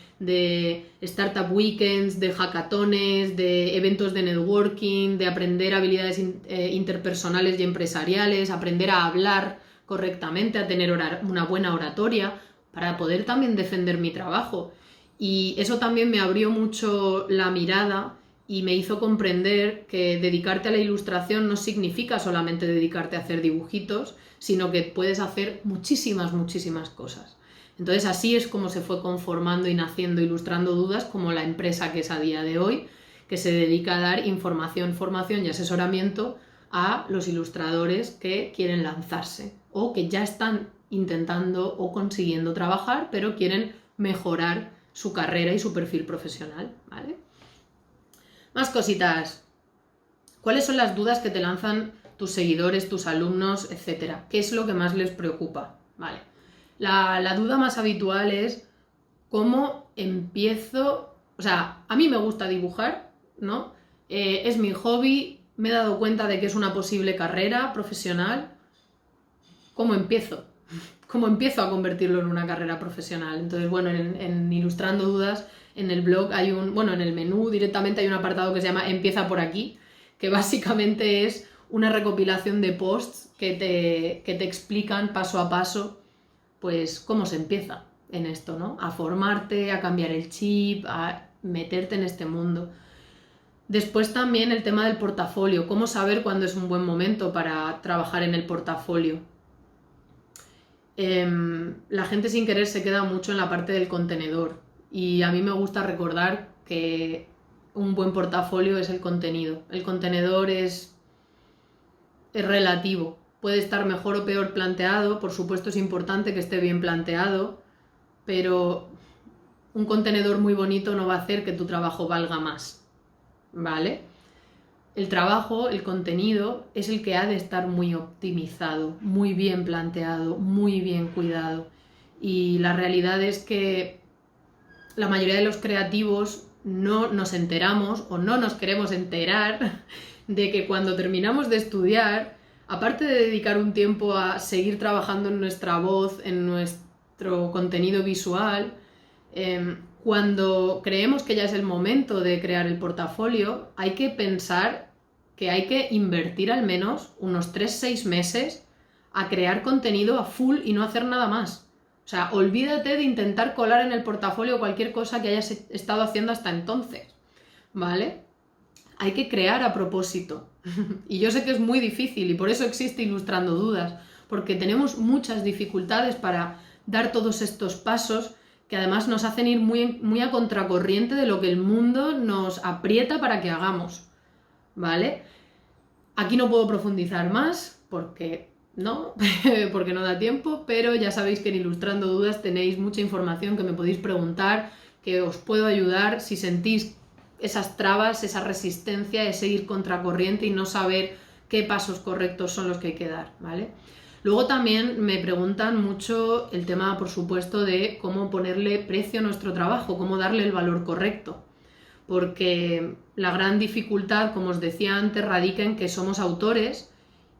startup weekends, de hackatones, de eventos de networking, de aprender habilidades interpersonales y empresariales, aprender a hablar correctamente, a tener una buena oratoria para poder también defender mi trabajo. Y eso también me abrió mucho la mirada y me hizo comprender que dedicarte a la ilustración no significa solamente dedicarte a hacer dibujitos, sino que puedes hacer muchísimas, muchísimas cosas. Entonces así es como se fue conformando y naciendo Ilustrando Dudas, como la empresa que es a día de hoy, que se dedica a dar información, formación y asesoramiento a los ilustradores que quieren lanzarse o que ya están intentando o consiguiendo trabajar, pero quieren mejorar su carrera y su perfil profesional, ¿vale? Más cositas. ¿Cuáles son las dudas que te lanzan tus seguidores, tus alumnos, etcétera? ¿Qué es lo que más les preocupa? Vale. La duda más habitual es cómo empiezo. O sea, a mí me gusta dibujar, ¿no? Es mi hobby, me he dado cuenta de que es una posible carrera profesional. ¿Cómo empiezo? ¿Cómo empiezo a convertirlo en una carrera profesional? Entonces, bueno, en Ilustrando Dudas, en el blog hay en el menú directamente hay un apartado que se llama Empieza por aquí, que básicamente es una recopilación de posts que te explican paso a paso, pues, cómo se empieza en esto, ¿no? A formarte, a cambiar el chip, a meterte en este mundo. Después también el tema del portafolio, cómo saber cuándo es un buen momento para trabajar en el portafolio. La gente sin querer se queda mucho en la parte del contenedor y a mí me gusta recordar que un buen portafolio es el contenido. El contenedor es relativo, puede estar mejor o peor planteado, por supuesto es importante que esté bien planteado, pero un contenedor muy bonito no va a hacer que tu trabajo valga más, ¿vale? El trabajo, el contenido, es el que ha de estar muy optimizado, muy bien planteado, muy bien cuidado. Y la realidad es que la mayoría de los creativos no nos enteramos o no nos queremos enterar de que cuando terminamos de estudiar, aparte de dedicar un tiempo a seguir trabajando en nuestra voz, en nuestro contenido visual, cuando creemos que ya es el momento de crear el portafolio, hay que pensar que hay que invertir al menos unos 3-6 meses a crear contenido a full y no hacer nada más. O sea, olvídate de intentar colar en el portafolio cualquier cosa que hayas estado haciendo hasta entonces, ¿vale? Hay que crear a propósito. Y yo sé que es muy difícil y por eso existe Ilustrando Dudas, porque tenemos muchas dificultades para dar todos estos pasos que además nos hacen ir muy a contracorriente de lo que el mundo nos aprieta para que hagamos, ¿vale? Aquí no puedo profundizar más porque no, porque no da tiempo, pero ya sabéis que en Ilustrando Dudas tenéis mucha información que me podéis preguntar, que os puedo ayudar si sentís esas trabas, esa resistencia de seguir contracorriente y no saber qué pasos correctos son los que hay que dar, ¿vale? Luego también me preguntan mucho el tema, por supuesto, de cómo ponerle precio a nuestro trabajo, cómo darle el valor correcto. Porque la gran dificultad, como os decía antes, radica en que somos autores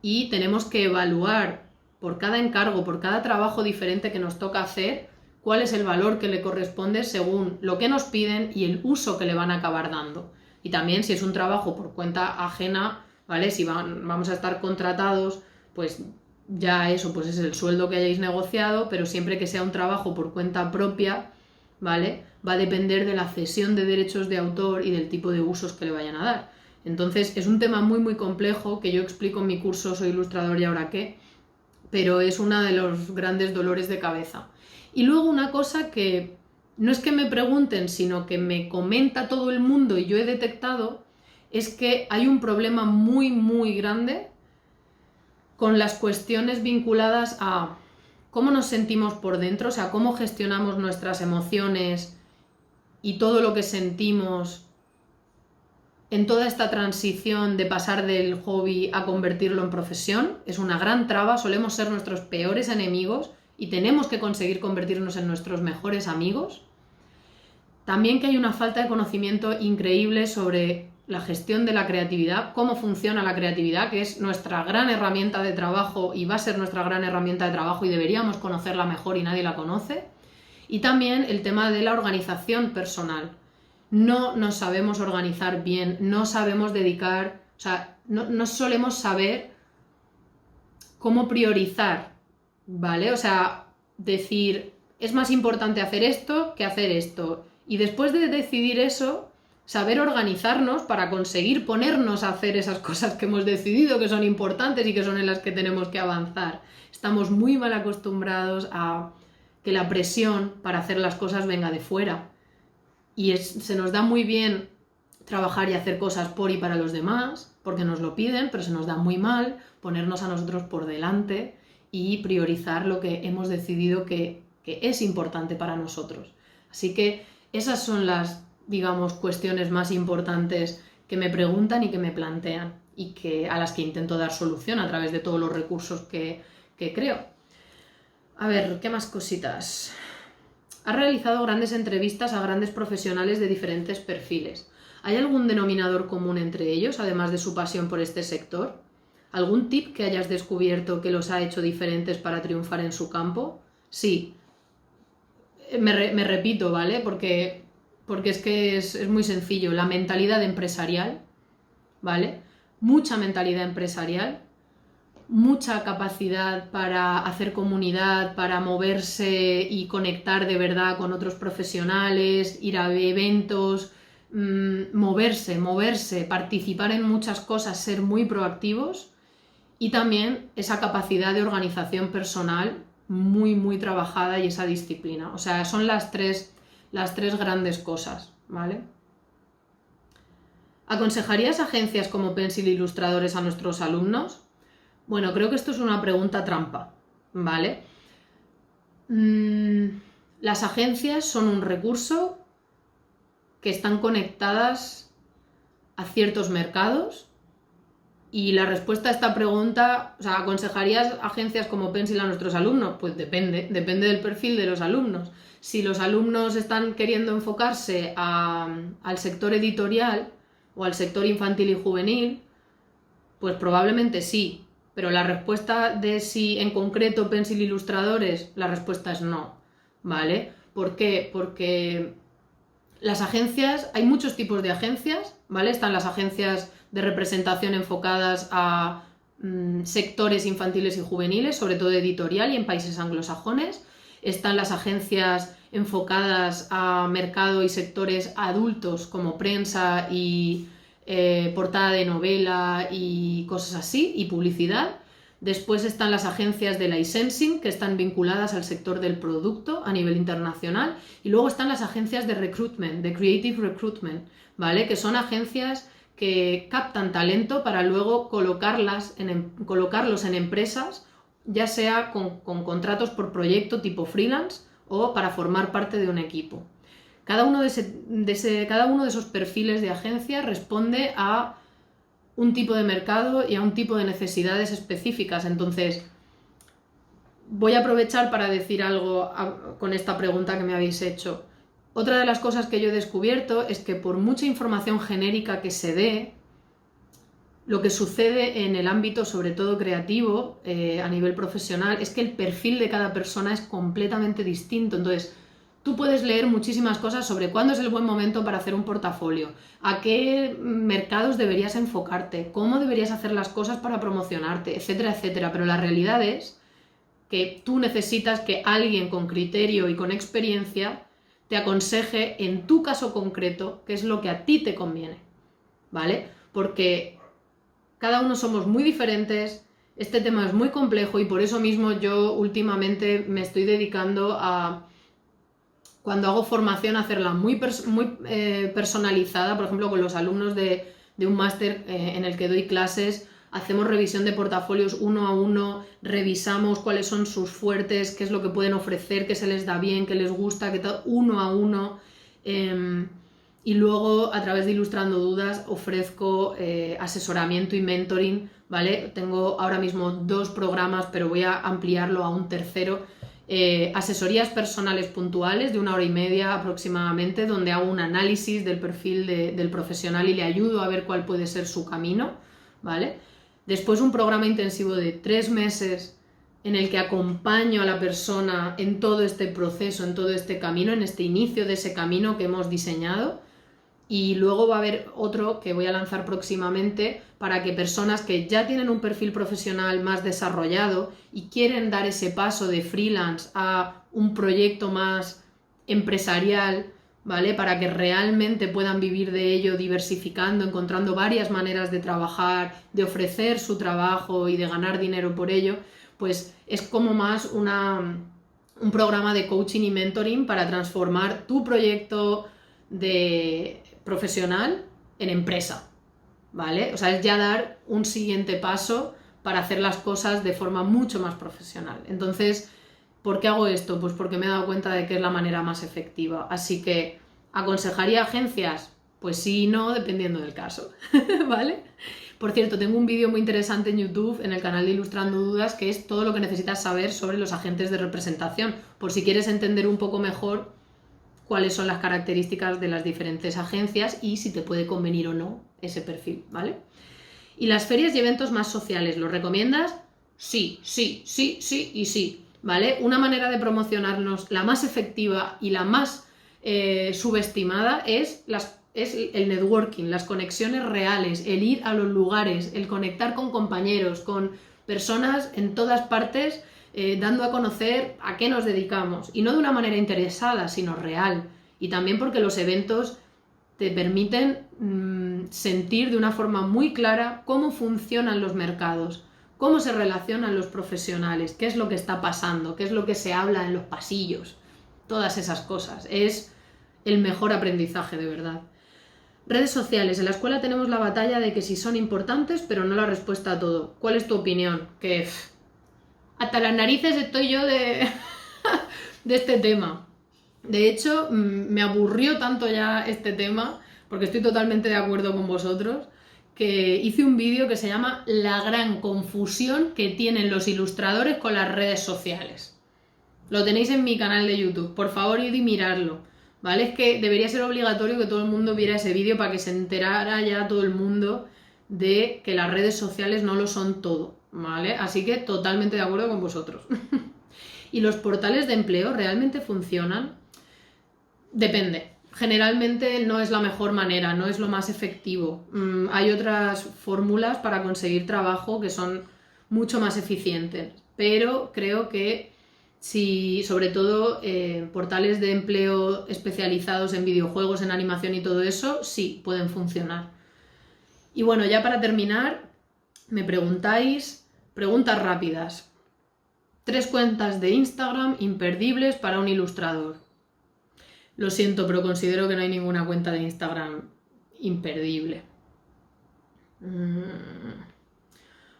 y tenemos que evaluar por cada encargo, por cada trabajo diferente que nos toca hacer, cuál es el valor que le corresponde según lo que nos piden y el uso que le van a acabar dando. Y también si es un trabajo por cuenta ajena, ¿vale? Si vamos a estar contratados, pues ya eso pues es el sueldo que hayáis negociado, pero siempre que sea un trabajo por cuenta propia, ¿vale? Va a depender de la cesión de derechos de autor y del tipo de usos que le vayan a dar. Entonces es un tema muy muy complejo que yo explico en mi curso Soy ilustrador y ahora qué, pero es uno de los grandes dolores de cabeza. Y luego una cosa que no es que me pregunten, sino que me comenta todo el mundo y yo he detectado, es que hay un problema muy muy grande con las cuestiones vinculadas a cómo nos sentimos por dentro, o sea, cómo gestionamos nuestras emociones y todo lo que sentimos en toda esta transición de pasar del hobby a convertirlo en profesión. Es una gran traba, solemos ser nuestros peores enemigos y tenemos que conseguir convertirnos en nuestros mejores amigos. También que hay una falta de conocimiento increíble sobre la gestión de la creatividad, cómo funciona la creatividad, que es nuestra gran herramienta de trabajo y va a ser nuestra gran herramienta de trabajo y deberíamos conocerla mejor y nadie la conoce. Y también el tema de la organización personal. No nos sabemos organizar bien, no sabemos dedicar, o sea, no solemos saber cómo priorizar, ¿vale? O sea, decir, es más importante hacer esto que hacer esto. Y después de decidir eso, saber organizarnos para conseguir ponernos a hacer esas cosas que hemos decidido que son importantes y que son en las que tenemos que avanzar. Estamos muy mal acostumbrados a que la presión para hacer las cosas venga de fuera. Y se nos da muy bien trabajar y hacer cosas por y para los demás, porque nos lo piden, pero se nos da muy mal ponernos a nosotros por delante y priorizar lo que hemos decidido que es importante para nosotros. Así que esas son las, digamos, cuestiones más importantes que me preguntan y que me plantean y a las que intento dar solución a través de todos los recursos que creo. A ver, ¿qué más cositas? Has realizado grandes entrevistas a grandes profesionales de diferentes perfiles. ¿Hay algún denominador común entre ellos, además de su pasión por este sector? ¿Algún tip que hayas descubierto que los ha hecho diferentes para triunfar en su campo? Sí. Me repito, ¿vale? Porque es que es muy sencillo. La mentalidad empresarial, ¿vale? Mucha mentalidad empresarial, mucha capacidad para hacer comunidad, para moverse y conectar de verdad con otros profesionales, ir a eventos, moverse, participar en muchas cosas, ser muy proactivos, y también esa capacidad de organización personal muy, muy trabajada y esa disciplina. O sea, son las tres grandes cosas, ¿vale? ¿Aconsejarías agencias como Pencil Ilustradores a nuestros alumnos? Bueno, creo que esto es una pregunta trampa, ¿vale? Las agencias son un recurso que están conectadas a ciertos mercados y la respuesta a esta pregunta, o sea, ¿aconsejarías agencias como Pencil a nuestros alumnos? Pues depende del perfil de los alumnos. Si los alumnos están queriendo enfocarse al sector editorial o al sector infantil y juvenil, pues probablemente sí. Pero la respuesta de si en concreto Pencil Ilustradores, la respuesta es no, ¿vale? ¿Por qué? Porque las agencias, hay muchos tipos de agencias, ¿vale? Están las agencias de representación enfocadas a sectores infantiles y juveniles, sobre todo editorial y en países anglosajones. Están las agencias enfocadas a mercado y sectores adultos como prensa y portada de novela y cosas así, y publicidad. Después están las agencias de licensing, que están vinculadas al sector del producto a nivel internacional. Y luego están las agencias de recruitment, de creative recruitment, ¿vale? Que son agencias que captan talento para luego colocarlos en empresas, ya sea con contratos por proyecto tipo freelance o para formar parte de un equipo. Cada uno de esos perfiles de agencia responde a un tipo de mercado y a un tipo de necesidades específicas. Entonces, voy a aprovechar para decir algo con esta pregunta que me habéis hecho. Otra de las cosas que yo he descubierto es que por mucha información genérica que se dé, lo que sucede en el ámbito, sobre todo creativo, a nivel profesional, es que el perfil de cada persona es completamente distinto. Entonces, tú puedes leer muchísimas cosas sobre cuándo es el buen momento para hacer un portafolio, a qué mercados deberías enfocarte, cómo deberías hacer las cosas para promocionarte, etcétera, etcétera. Pero la realidad es que tú necesitas que alguien con criterio y con experiencia te aconseje en tu caso concreto qué es lo que a ti te conviene, ¿vale? Porque cada uno somos muy diferentes, este tema es muy complejo y por eso mismo yo últimamente me estoy dedicando a, cuando hago formación, a hacerla muy personalizada. Por ejemplo, con los alumnos de un máster en el que doy clases, hacemos revisión de portafolios uno a uno, revisamos cuáles son sus fuertes, qué es lo que pueden ofrecer, qué se les da bien, qué les gusta, qué tal, uno a uno. Y luego, a través de Ilustrando Dudas, ofrezco asesoramiento y mentoring, ¿vale? Tengo ahora mismo 2 programas, pero voy a ampliarlo a un tercero. Asesorías personales puntuales de 1 hora y media aproximadamente, donde hago un análisis del perfil del profesional y le ayudo a ver cuál puede ser su camino, ¿vale? Después un programa intensivo de 3 meses en el que acompaño a la persona en todo este proceso, en todo este camino, en este inicio de ese camino que hemos diseñado. Y luego va a haber otro que voy a lanzar próximamente para que personas que ya tienen un perfil profesional más desarrollado y quieren dar ese paso de freelance a un proyecto más empresarial, ¿vale? Para que realmente puedan vivir de ello, diversificando, encontrando varias maneras de trabajar, de ofrecer su trabajo y de ganar dinero por ello, pues es como más un programa de coaching y mentoring para transformar tu proyecto de profesional en empresa, ¿vale? O sea, es ya dar un siguiente paso para hacer las cosas de forma mucho más profesional. Entonces, ¿por qué hago esto? Pues porque me he dado cuenta de que es la manera más efectiva. Así que, ¿aconsejaría agencias? Pues sí y no, dependiendo del caso, ¿vale? Por cierto, tengo un vídeo muy interesante en YouTube, en el canal de Ilustrando Dudas, que es todo lo que necesitas saber sobre los agentes de representación, por si quieres entender un poco mejor cuáles son las características de las diferentes agencias y si te puede convenir o no ese perfil, ¿vale? Y las ferias y eventos más sociales, ¿los recomiendas? Sí, sí, sí, sí y sí, ¿vale? Una manera de promocionarnos, la más efectiva y la más subestimada es el networking, las conexiones reales, el ir a los lugares, el conectar con compañeros, con personas en todas partes, dando a conocer a qué nos dedicamos. Y no de una manera interesada, sino real. Y también porque los eventos te permiten sentir de una forma muy clara cómo funcionan los mercados, cómo se relacionan los profesionales, qué es lo que está pasando, qué es lo que se habla en los pasillos, todas esas cosas. Es el mejor aprendizaje, de verdad. Redes sociales. En la escuela tenemos la batalla de que si son importantes, pero no la respuesta a todo. ¿Cuál es tu opinión? Que hasta las narices estoy yo de este tema. De hecho, me aburrió tanto ya este tema, porque estoy totalmente de acuerdo con vosotros, que hice un vídeo que se llama La gran confusión que tienen los ilustradores con las redes sociales. Lo tenéis en mi canal de YouTube, por favor id y miradlo, ¿vale? Es que debería ser obligatorio que todo el mundo viera ese vídeo para que se enterara ya todo el mundo de que las redes sociales no lo son todo, ¿vale? Así que totalmente de acuerdo con vosotros. ¿Y los portales de empleo realmente funcionan? Depende. Generalmente no es la mejor manera, no es lo más efectivo. Hay otras fórmulas para conseguir trabajo que son mucho más eficientes, pero creo que si, sobre todo, portales de empleo especializados en videojuegos, en animación y todo eso, sí, pueden funcionar. Y bueno, ya para terminar, me preguntáis preguntas rápidas. 3 cuentas de Instagram imperdibles para un ilustrador. Lo siento, pero considero que no hay ninguna cuenta de Instagram imperdible.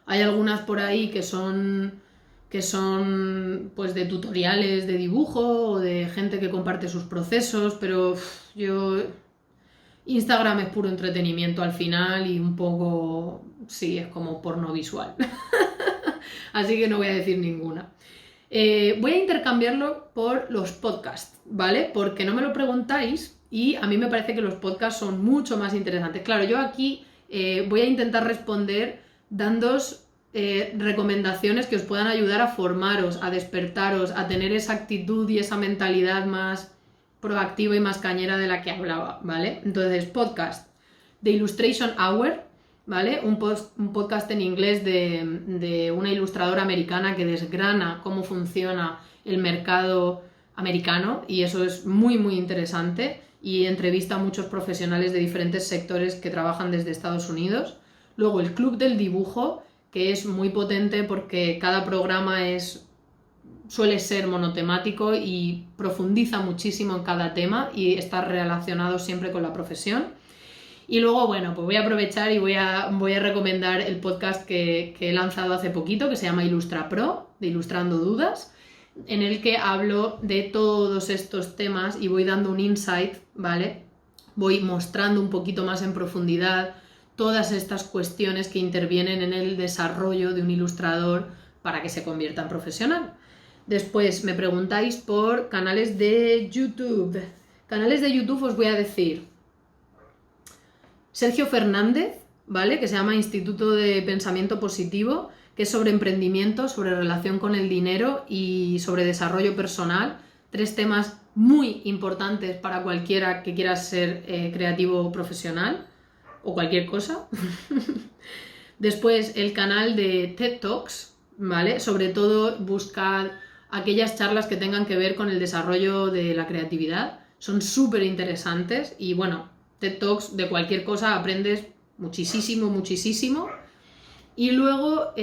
Hay algunas por ahí que son pues de tutoriales de dibujo o de gente que comparte sus procesos, pero Instagram es puro entretenimiento al final y un poco, sí, es como porno visual. Así que no voy a decir ninguna. Voy a intercambiarlo por los podcasts, ¿vale? Porque no me lo preguntáis y a mí me parece que los podcasts son mucho más interesantes. Claro, yo aquí voy a intentar responder dándoos recomendaciones que os puedan ayudar a formaros, a despertaros, a tener esa actitud y esa mentalidad más proactiva y más cañera de la que hablaba, ¿vale? Entonces, podcast The Illustration Hour, ¿vale? Un podcast en inglés de una ilustradora americana que desgrana cómo funciona el mercado americano y eso es muy muy interesante y entrevista a muchos profesionales de diferentes sectores que trabajan desde Estados Unidos. Luego el Club del Dibujo, que es muy potente porque cada programa suele ser monotemático y profundiza muchísimo en cada tema y está relacionado siempre con la profesión. Y luego, bueno, pues voy a aprovechar y voy a recomendar el podcast que he lanzado hace poquito, que se llama Ilustra Pro, de Ilustrando Dudas, en el que hablo de todos estos temas y voy dando un insight, ¿vale? Voy mostrando un poquito más en profundidad todas estas cuestiones que intervienen en el desarrollo de un ilustrador para que se convierta en profesional. Después me preguntáis por canales de YouTube. Canales de YouTube os voy a decir Sergio Fernández, ¿vale? Que se llama Instituto de Pensamiento Positivo, que es sobre emprendimiento, sobre relación con el dinero y sobre desarrollo personal. 3 temas muy importantes para cualquiera que quiera ser creativo o profesional o cualquier cosa. Después el canal de TED Talks, ¿vale? Sobre todo buscar aquellas charlas que tengan que ver con el desarrollo de la creatividad. son súper interesantes y bueno, TED Talks de cualquier cosa aprendes muchísimo, muchísimo. Y luego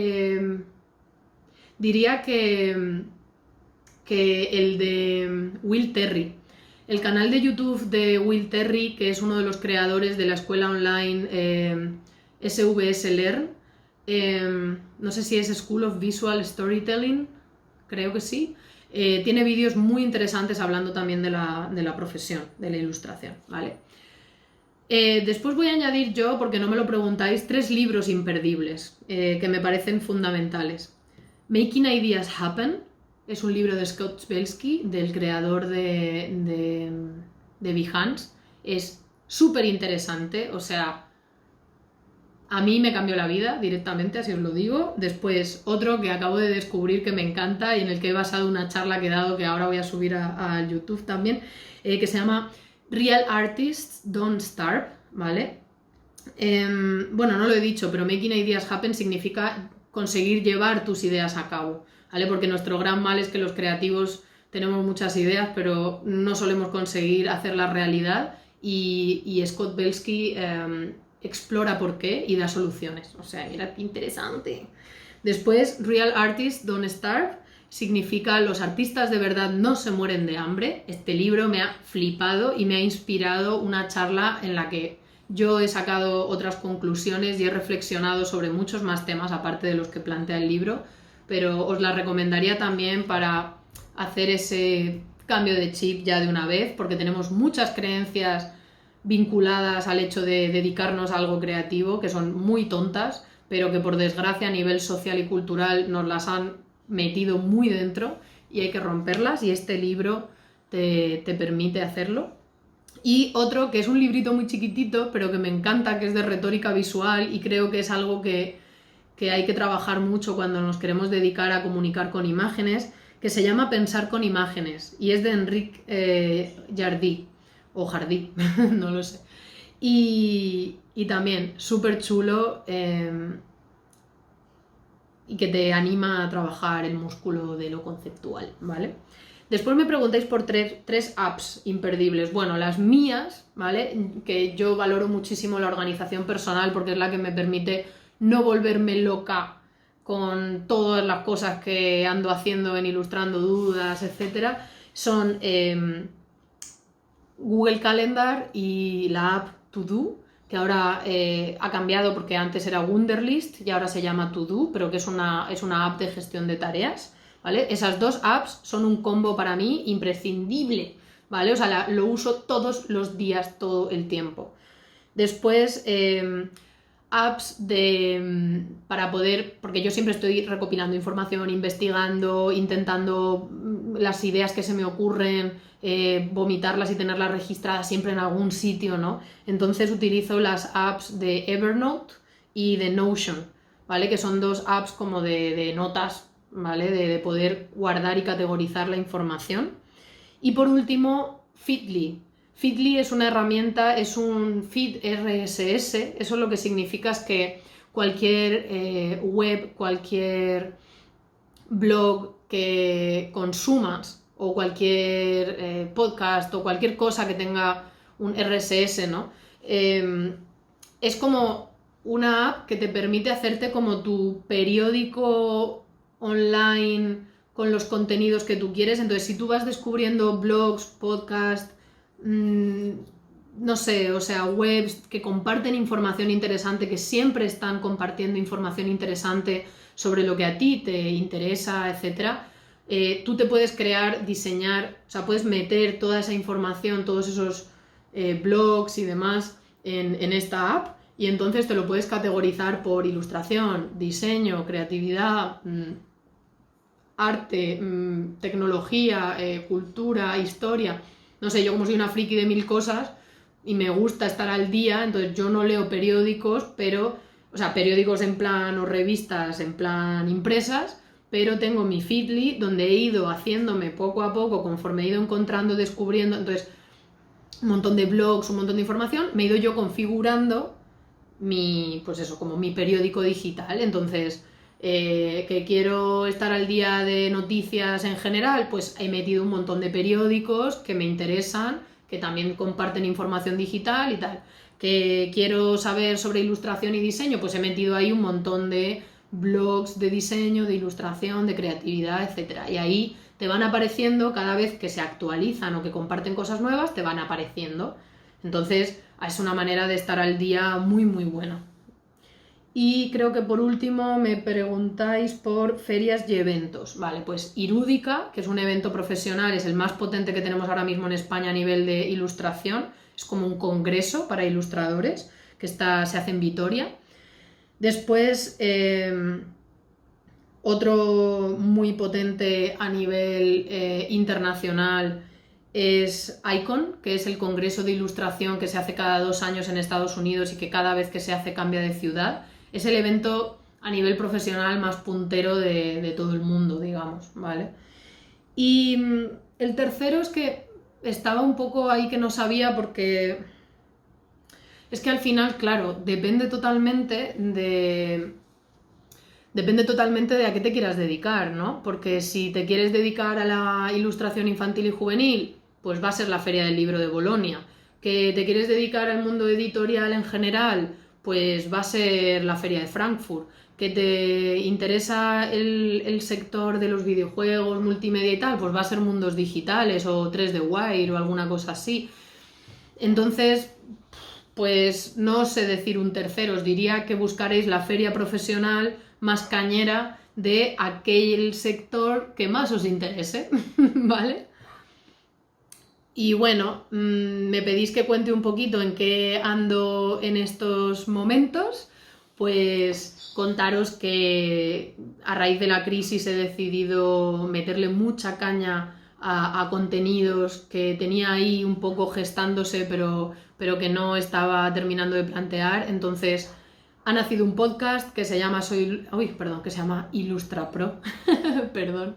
diría que el de Will Terry. El canal de YouTube de Will Terry, que es uno de los creadores de la escuela online SVS Learn, no sé si es School of Visual Storytelling, creo que sí, tiene vídeos muy interesantes hablando también de la profesión, de la ilustración, ¿vale? Después voy a añadir yo, porque no me lo preguntáis, 3 libros imperdibles que me parecen fundamentales. Making Ideas Happen es un libro de Scott Belsky, del creador de Behance. Es súper interesante, o sea, a mí me cambió la vida directamente, así os lo digo. Después otro que acabo de descubrir que me encanta y en el que he basado una charla que he dado, que ahora voy a subir a YouTube también, que se llama Real Artists Don't Starve, ¿vale? Bueno, no lo he dicho, pero Making Ideas Happen significa conseguir llevar tus ideas a cabo, ¿vale? Porque nuestro gran mal es que los creativos tenemos muchas ideas, pero no solemos conseguir hacerlas realidad y Scott Belsky explora por qué y da soluciones. O sea, mira qué interesante. Después, Real Artists Don't Starve significa los artistas de verdad no se mueren de hambre. Este libro me ha flipado y me ha inspirado una charla en la que yo he sacado otras conclusiones y he reflexionado sobre muchos más temas aparte de los que plantea el libro, pero os la recomendaría también para hacer ese cambio de chip ya de una vez, porque tenemos muchas creencias vinculadas al hecho de dedicarnos a algo creativo que son muy tontas, pero que por desgracia a nivel social y cultural nos las han metido muy dentro y hay que romperlas, y este libro te permite hacerlo. Y otro que es un librito muy chiquitito pero que me encanta, que es de retórica visual y creo que es algo que hay que trabajar mucho cuando nos queremos dedicar a comunicar con imágenes, que se llama Pensar con imágenes y es de Enric Jardí o Jardí, no lo sé. Y también súper chulo y que te anima a trabajar el músculo de lo conceptual, ¿vale? Después me preguntáis por tres apps imperdibles. Bueno, las mías, ¿vale? Que yo valoro muchísimo la organización personal porque es la que me permite no volverme loca con todas las cosas que ando haciendo en Ilustrando Dudas, etc. Son Google Calendar y la app To Do, que ahora ha cambiado porque antes era Wunderlist y ahora se llama To Do, pero que es una app de gestión de tareas, ¿vale? Esas dos apps son un combo para mí imprescindible, ¿vale? O sea, lo uso todos los días, todo el tiempo. Después, apps para poder, porque yo siempre estoy recopilando información, investigando, intentando las ideas que se me ocurren, vomitarlas y tenerlas registradas siempre en algún sitio, ¿no? Entonces utilizo las apps de Evernote y de Notion, ¿vale? Que son dos apps como de notas, ¿vale? De poder guardar y categorizar la información. Y por último, Feedly. Feedly es una herramienta, es un feed RSS, eso lo que significa es que cualquier web, cualquier blog que consumas o cualquier podcast o cualquier cosa que tenga un RSS, ¿no? Es como una app que te permite hacerte como tu periódico online con los contenidos que tú quieres. Entonces, si tú vas descubriendo blogs, podcasts, no sé, o sea, webs que comparten información interesante, que siempre están compartiendo información interesante sobre lo que a ti te interesa, etcétera, tú te puedes crear, diseñar, o sea, puedes meter toda esa información, todos esos blogs y demás en esta app, y entonces te lo puedes categorizar por ilustración, diseño, creatividad, arte, tecnología, cultura, historia. No sé, yo como soy una friki de 1000 cosas y me gusta estar al día, entonces yo no leo periódicos, pero, o sea, periódicos en plan o revistas en plan impresas, pero tengo mi Feedly donde he ido haciéndome poco a poco conforme he ido encontrando, descubriendo, entonces un montón de blogs, un montón de información, me he ido yo configurando pues eso, como mi periódico digital. Entonces, que quiero estar al día de noticias en general, pues he metido un montón de periódicos que me interesan que también comparten información digital y tal. Que quiero saber sobre ilustración y diseño, pues he metido ahí un montón de blogs de diseño, de ilustración, de creatividad, etc. Y ahí te van apareciendo cada vez que se actualizan o que comparten cosas nuevas, te van apareciendo. Entonces es una manera de estar al día muy muy buena. Y creo que por último me preguntáis por ferias y eventos. Vale, pues Irúdica, que es un evento profesional, es el más potente que tenemos ahora mismo en España a nivel de ilustración. Es como un congreso para ilustradores que se hace en Vitoria. Después, otro muy potente a nivel internacional es ICON, que es el congreso de ilustración que se hace cada 2 años en Estados Unidos y que cada vez que se hace cambia de ciudad. Es el evento a nivel profesional más puntero de todo el mundo, digamos, ¿vale? Y el tercero es que estaba un poco ahí que no sabía porque es que al final, claro, depende totalmente de a qué te quieras dedicar, ¿no? Porque si te quieres dedicar a la ilustración infantil y juvenil, pues va a ser la Feria del Libro de Bolonia. Que te quieres dedicar al mundo editorial en general, pues va a ser la Feria de Frankfurt. Que te interesa el sector de los videojuegos, multimedia y tal, pues va a ser Mundos Digitales o 3D Wire o alguna cosa así. Entonces, pues no sé decir un tercero, os diría que buscaréis la feria profesional más cañera de aquel sector que más os interese, ¿vale? Y bueno, me pedís que cuente un poquito en qué ando en estos momentos, pues contaros que a raíz de la crisis he decidido meterle mucha caña a contenidos que tenía ahí un poco gestándose, pero que no estaba terminando de plantear. Entonces ha nacido un podcast que se llama Ilustra Pro, perdón,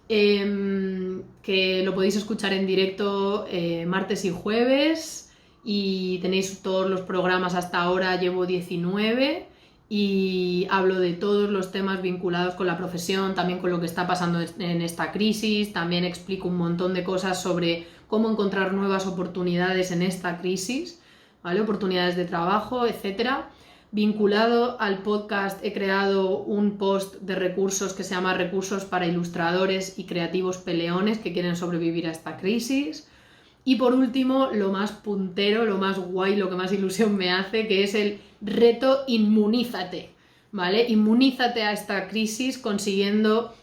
que lo podéis escuchar en directo martes y jueves y tenéis todos los programas hasta ahora, llevo 19 y hablo de todos los temas vinculados con la profesión, también con lo que está pasando en esta crisis, también explico un montón de cosas sobre cómo encontrar nuevas oportunidades en esta crisis, ¿vale? Oportunidades de trabajo, etcétera. Vinculado al podcast he creado un post de recursos que se llama Recursos para ilustradores y creativos peleones que quieren sobrevivir a esta crisis. Y por último, lo más puntero, lo más guay, lo que más ilusión me hace, que es el reto Inmunízate, ¿vale? Inmunízate a esta crisis consiguiendo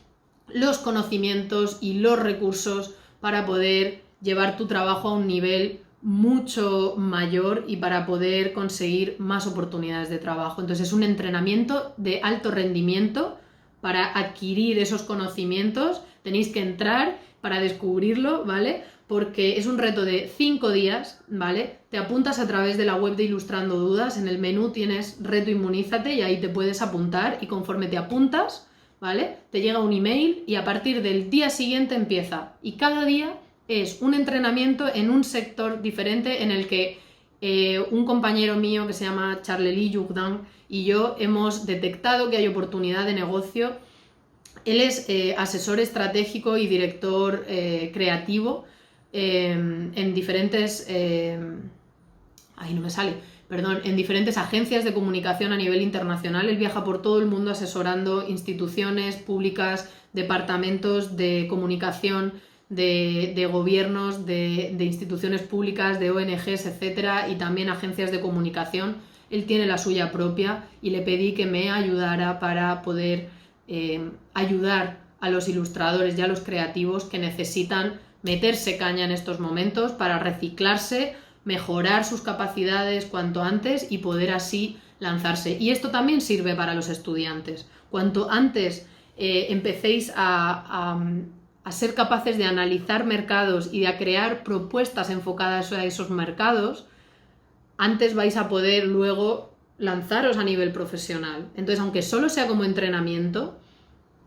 los conocimientos y los recursos para poder llevar tu trabajo a un nivel mucho mayor y para poder conseguir más oportunidades de trabajo. Entonces es un entrenamiento de alto rendimiento para adquirir esos conocimientos. Tenéis que entrar para descubrirlo, ¿vale? Porque es un reto de 5 días, ¿vale? Te apuntas a través de la web de Ilustrando Dudas, en el menú tienes Reto Inmunízate y ahí te puedes apuntar y conforme te apuntas, ¿vale? Te llega un email y a partir del día siguiente empieza. Y cada día es un entrenamiento en un sector diferente en el que un compañero mío que se llama Charlely Yugdan y yo hemos detectado que hay oportunidad de negocio. Él es asesor estratégico y director creativo en diferentes... en diferentes agencias de comunicación a nivel internacional. Él viaja por todo el mundo asesorando instituciones públicas, departamentos de comunicación, de gobiernos, de instituciones públicas, de ONGs, etcétera, y también agencias de comunicación. Él tiene la suya propia y le pedí que me ayudara para poder ayudar a los ilustradores y a los creativos que necesitan meterse caña en estos momentos para reciclarse, mejorar sus capacidades cuanto antes y poder así lanzarse. Y esto también sirve para los estudiantes. Cuanto antes empecéis a ser capaces de analizar mercados y de crear propuestas enfocadas a esos mercados, antes vais a poder luego lanzaros a nivel profesional. Entonces, aunque solo sea como entrenamiento,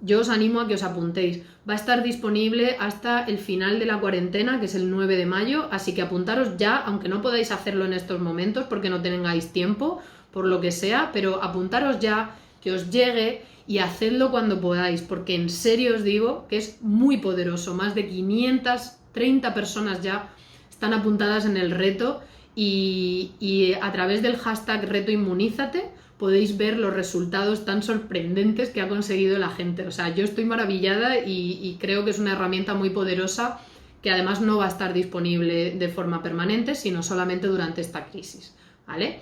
yo os animo a que os apuntéis. Va a estar disponible hasta el final de la cuarentena, que es el 9 de mayo, así que apuntaros ya, aunque no podáis hacerlo en estos momentos porque no tengáis tiempo, por lo que sea, pero apuntaros ya, que os llegue y hacedlo cuando podáis, porque en serio os digo que es muy poderoso. Más de 530 personas ya están apuntadas en el reto y a través del hashtag retoinmunízate podéis ver los resultados tan sorprendentes que ha conseguido la gente. O sea, yo estoy maravillada y creo que es una herramienta muy poderosa que además no va a estar disponible de forma permanente, sino solamente durante esta crisis, ¿vale?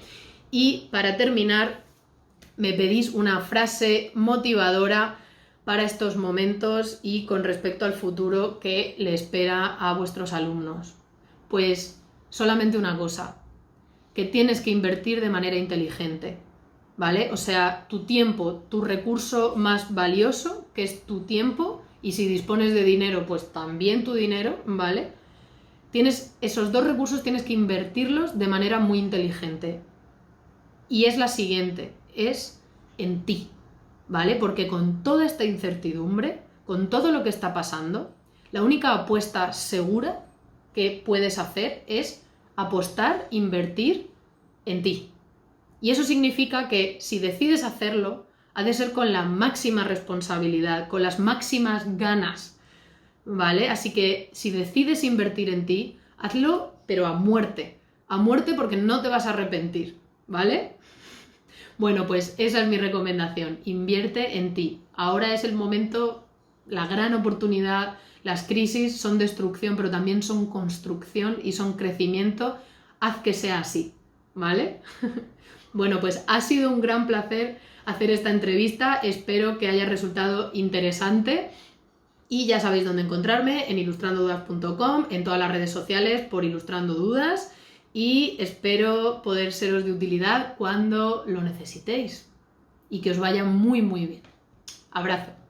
Y para terminar, me pedís una frase motivadora para estos momentos y con respecto al futuro que le espera a vuestros alumnos. Pues solamente una cosa, que tienes que invertir de manera inteligente, ¿vale? O sea, tu tiempo, tu recurso más valioso, que es tu tiempo, y si dispones de dinero, pues también tu dinero, ¿vale? Esos dos recursos tienes que invertirlos de manera muy inteligente. Y es la siguiente, es en ti, ¿vale? Porque con toda esta incertidumbre, con todo lo que está pasando, la única apuesta segura que puedes hacer es apostar, invertir en ti. Y eso significa que si decides hacerlo, ha de ser con la máxima responsabilidad, con las máximas ganas, ¿vale? Así que si decides invertir en ti, hazlo, pero a muerte porque no te vas a arrepentir, ¿vale? Bueno, pues esa es mi recomendación, invierte en ti. Ahora es el momento, la gran oportunidad, las crisis son destrucción, pero también son construcción y son crecimiento. Haz que sea así, ¿vale? Bueno, pues ha sido un gran placer hacer esta entrevista, espero que haya resultado interesante y ya sabéis dónde encontrarme, en ilustrandodudas.com, en todas las redes sociales por Ilustrando Dudas y espero poder seros de utilidad cuando lo necesitéis y que os vaya muy muy bien. Abrazo.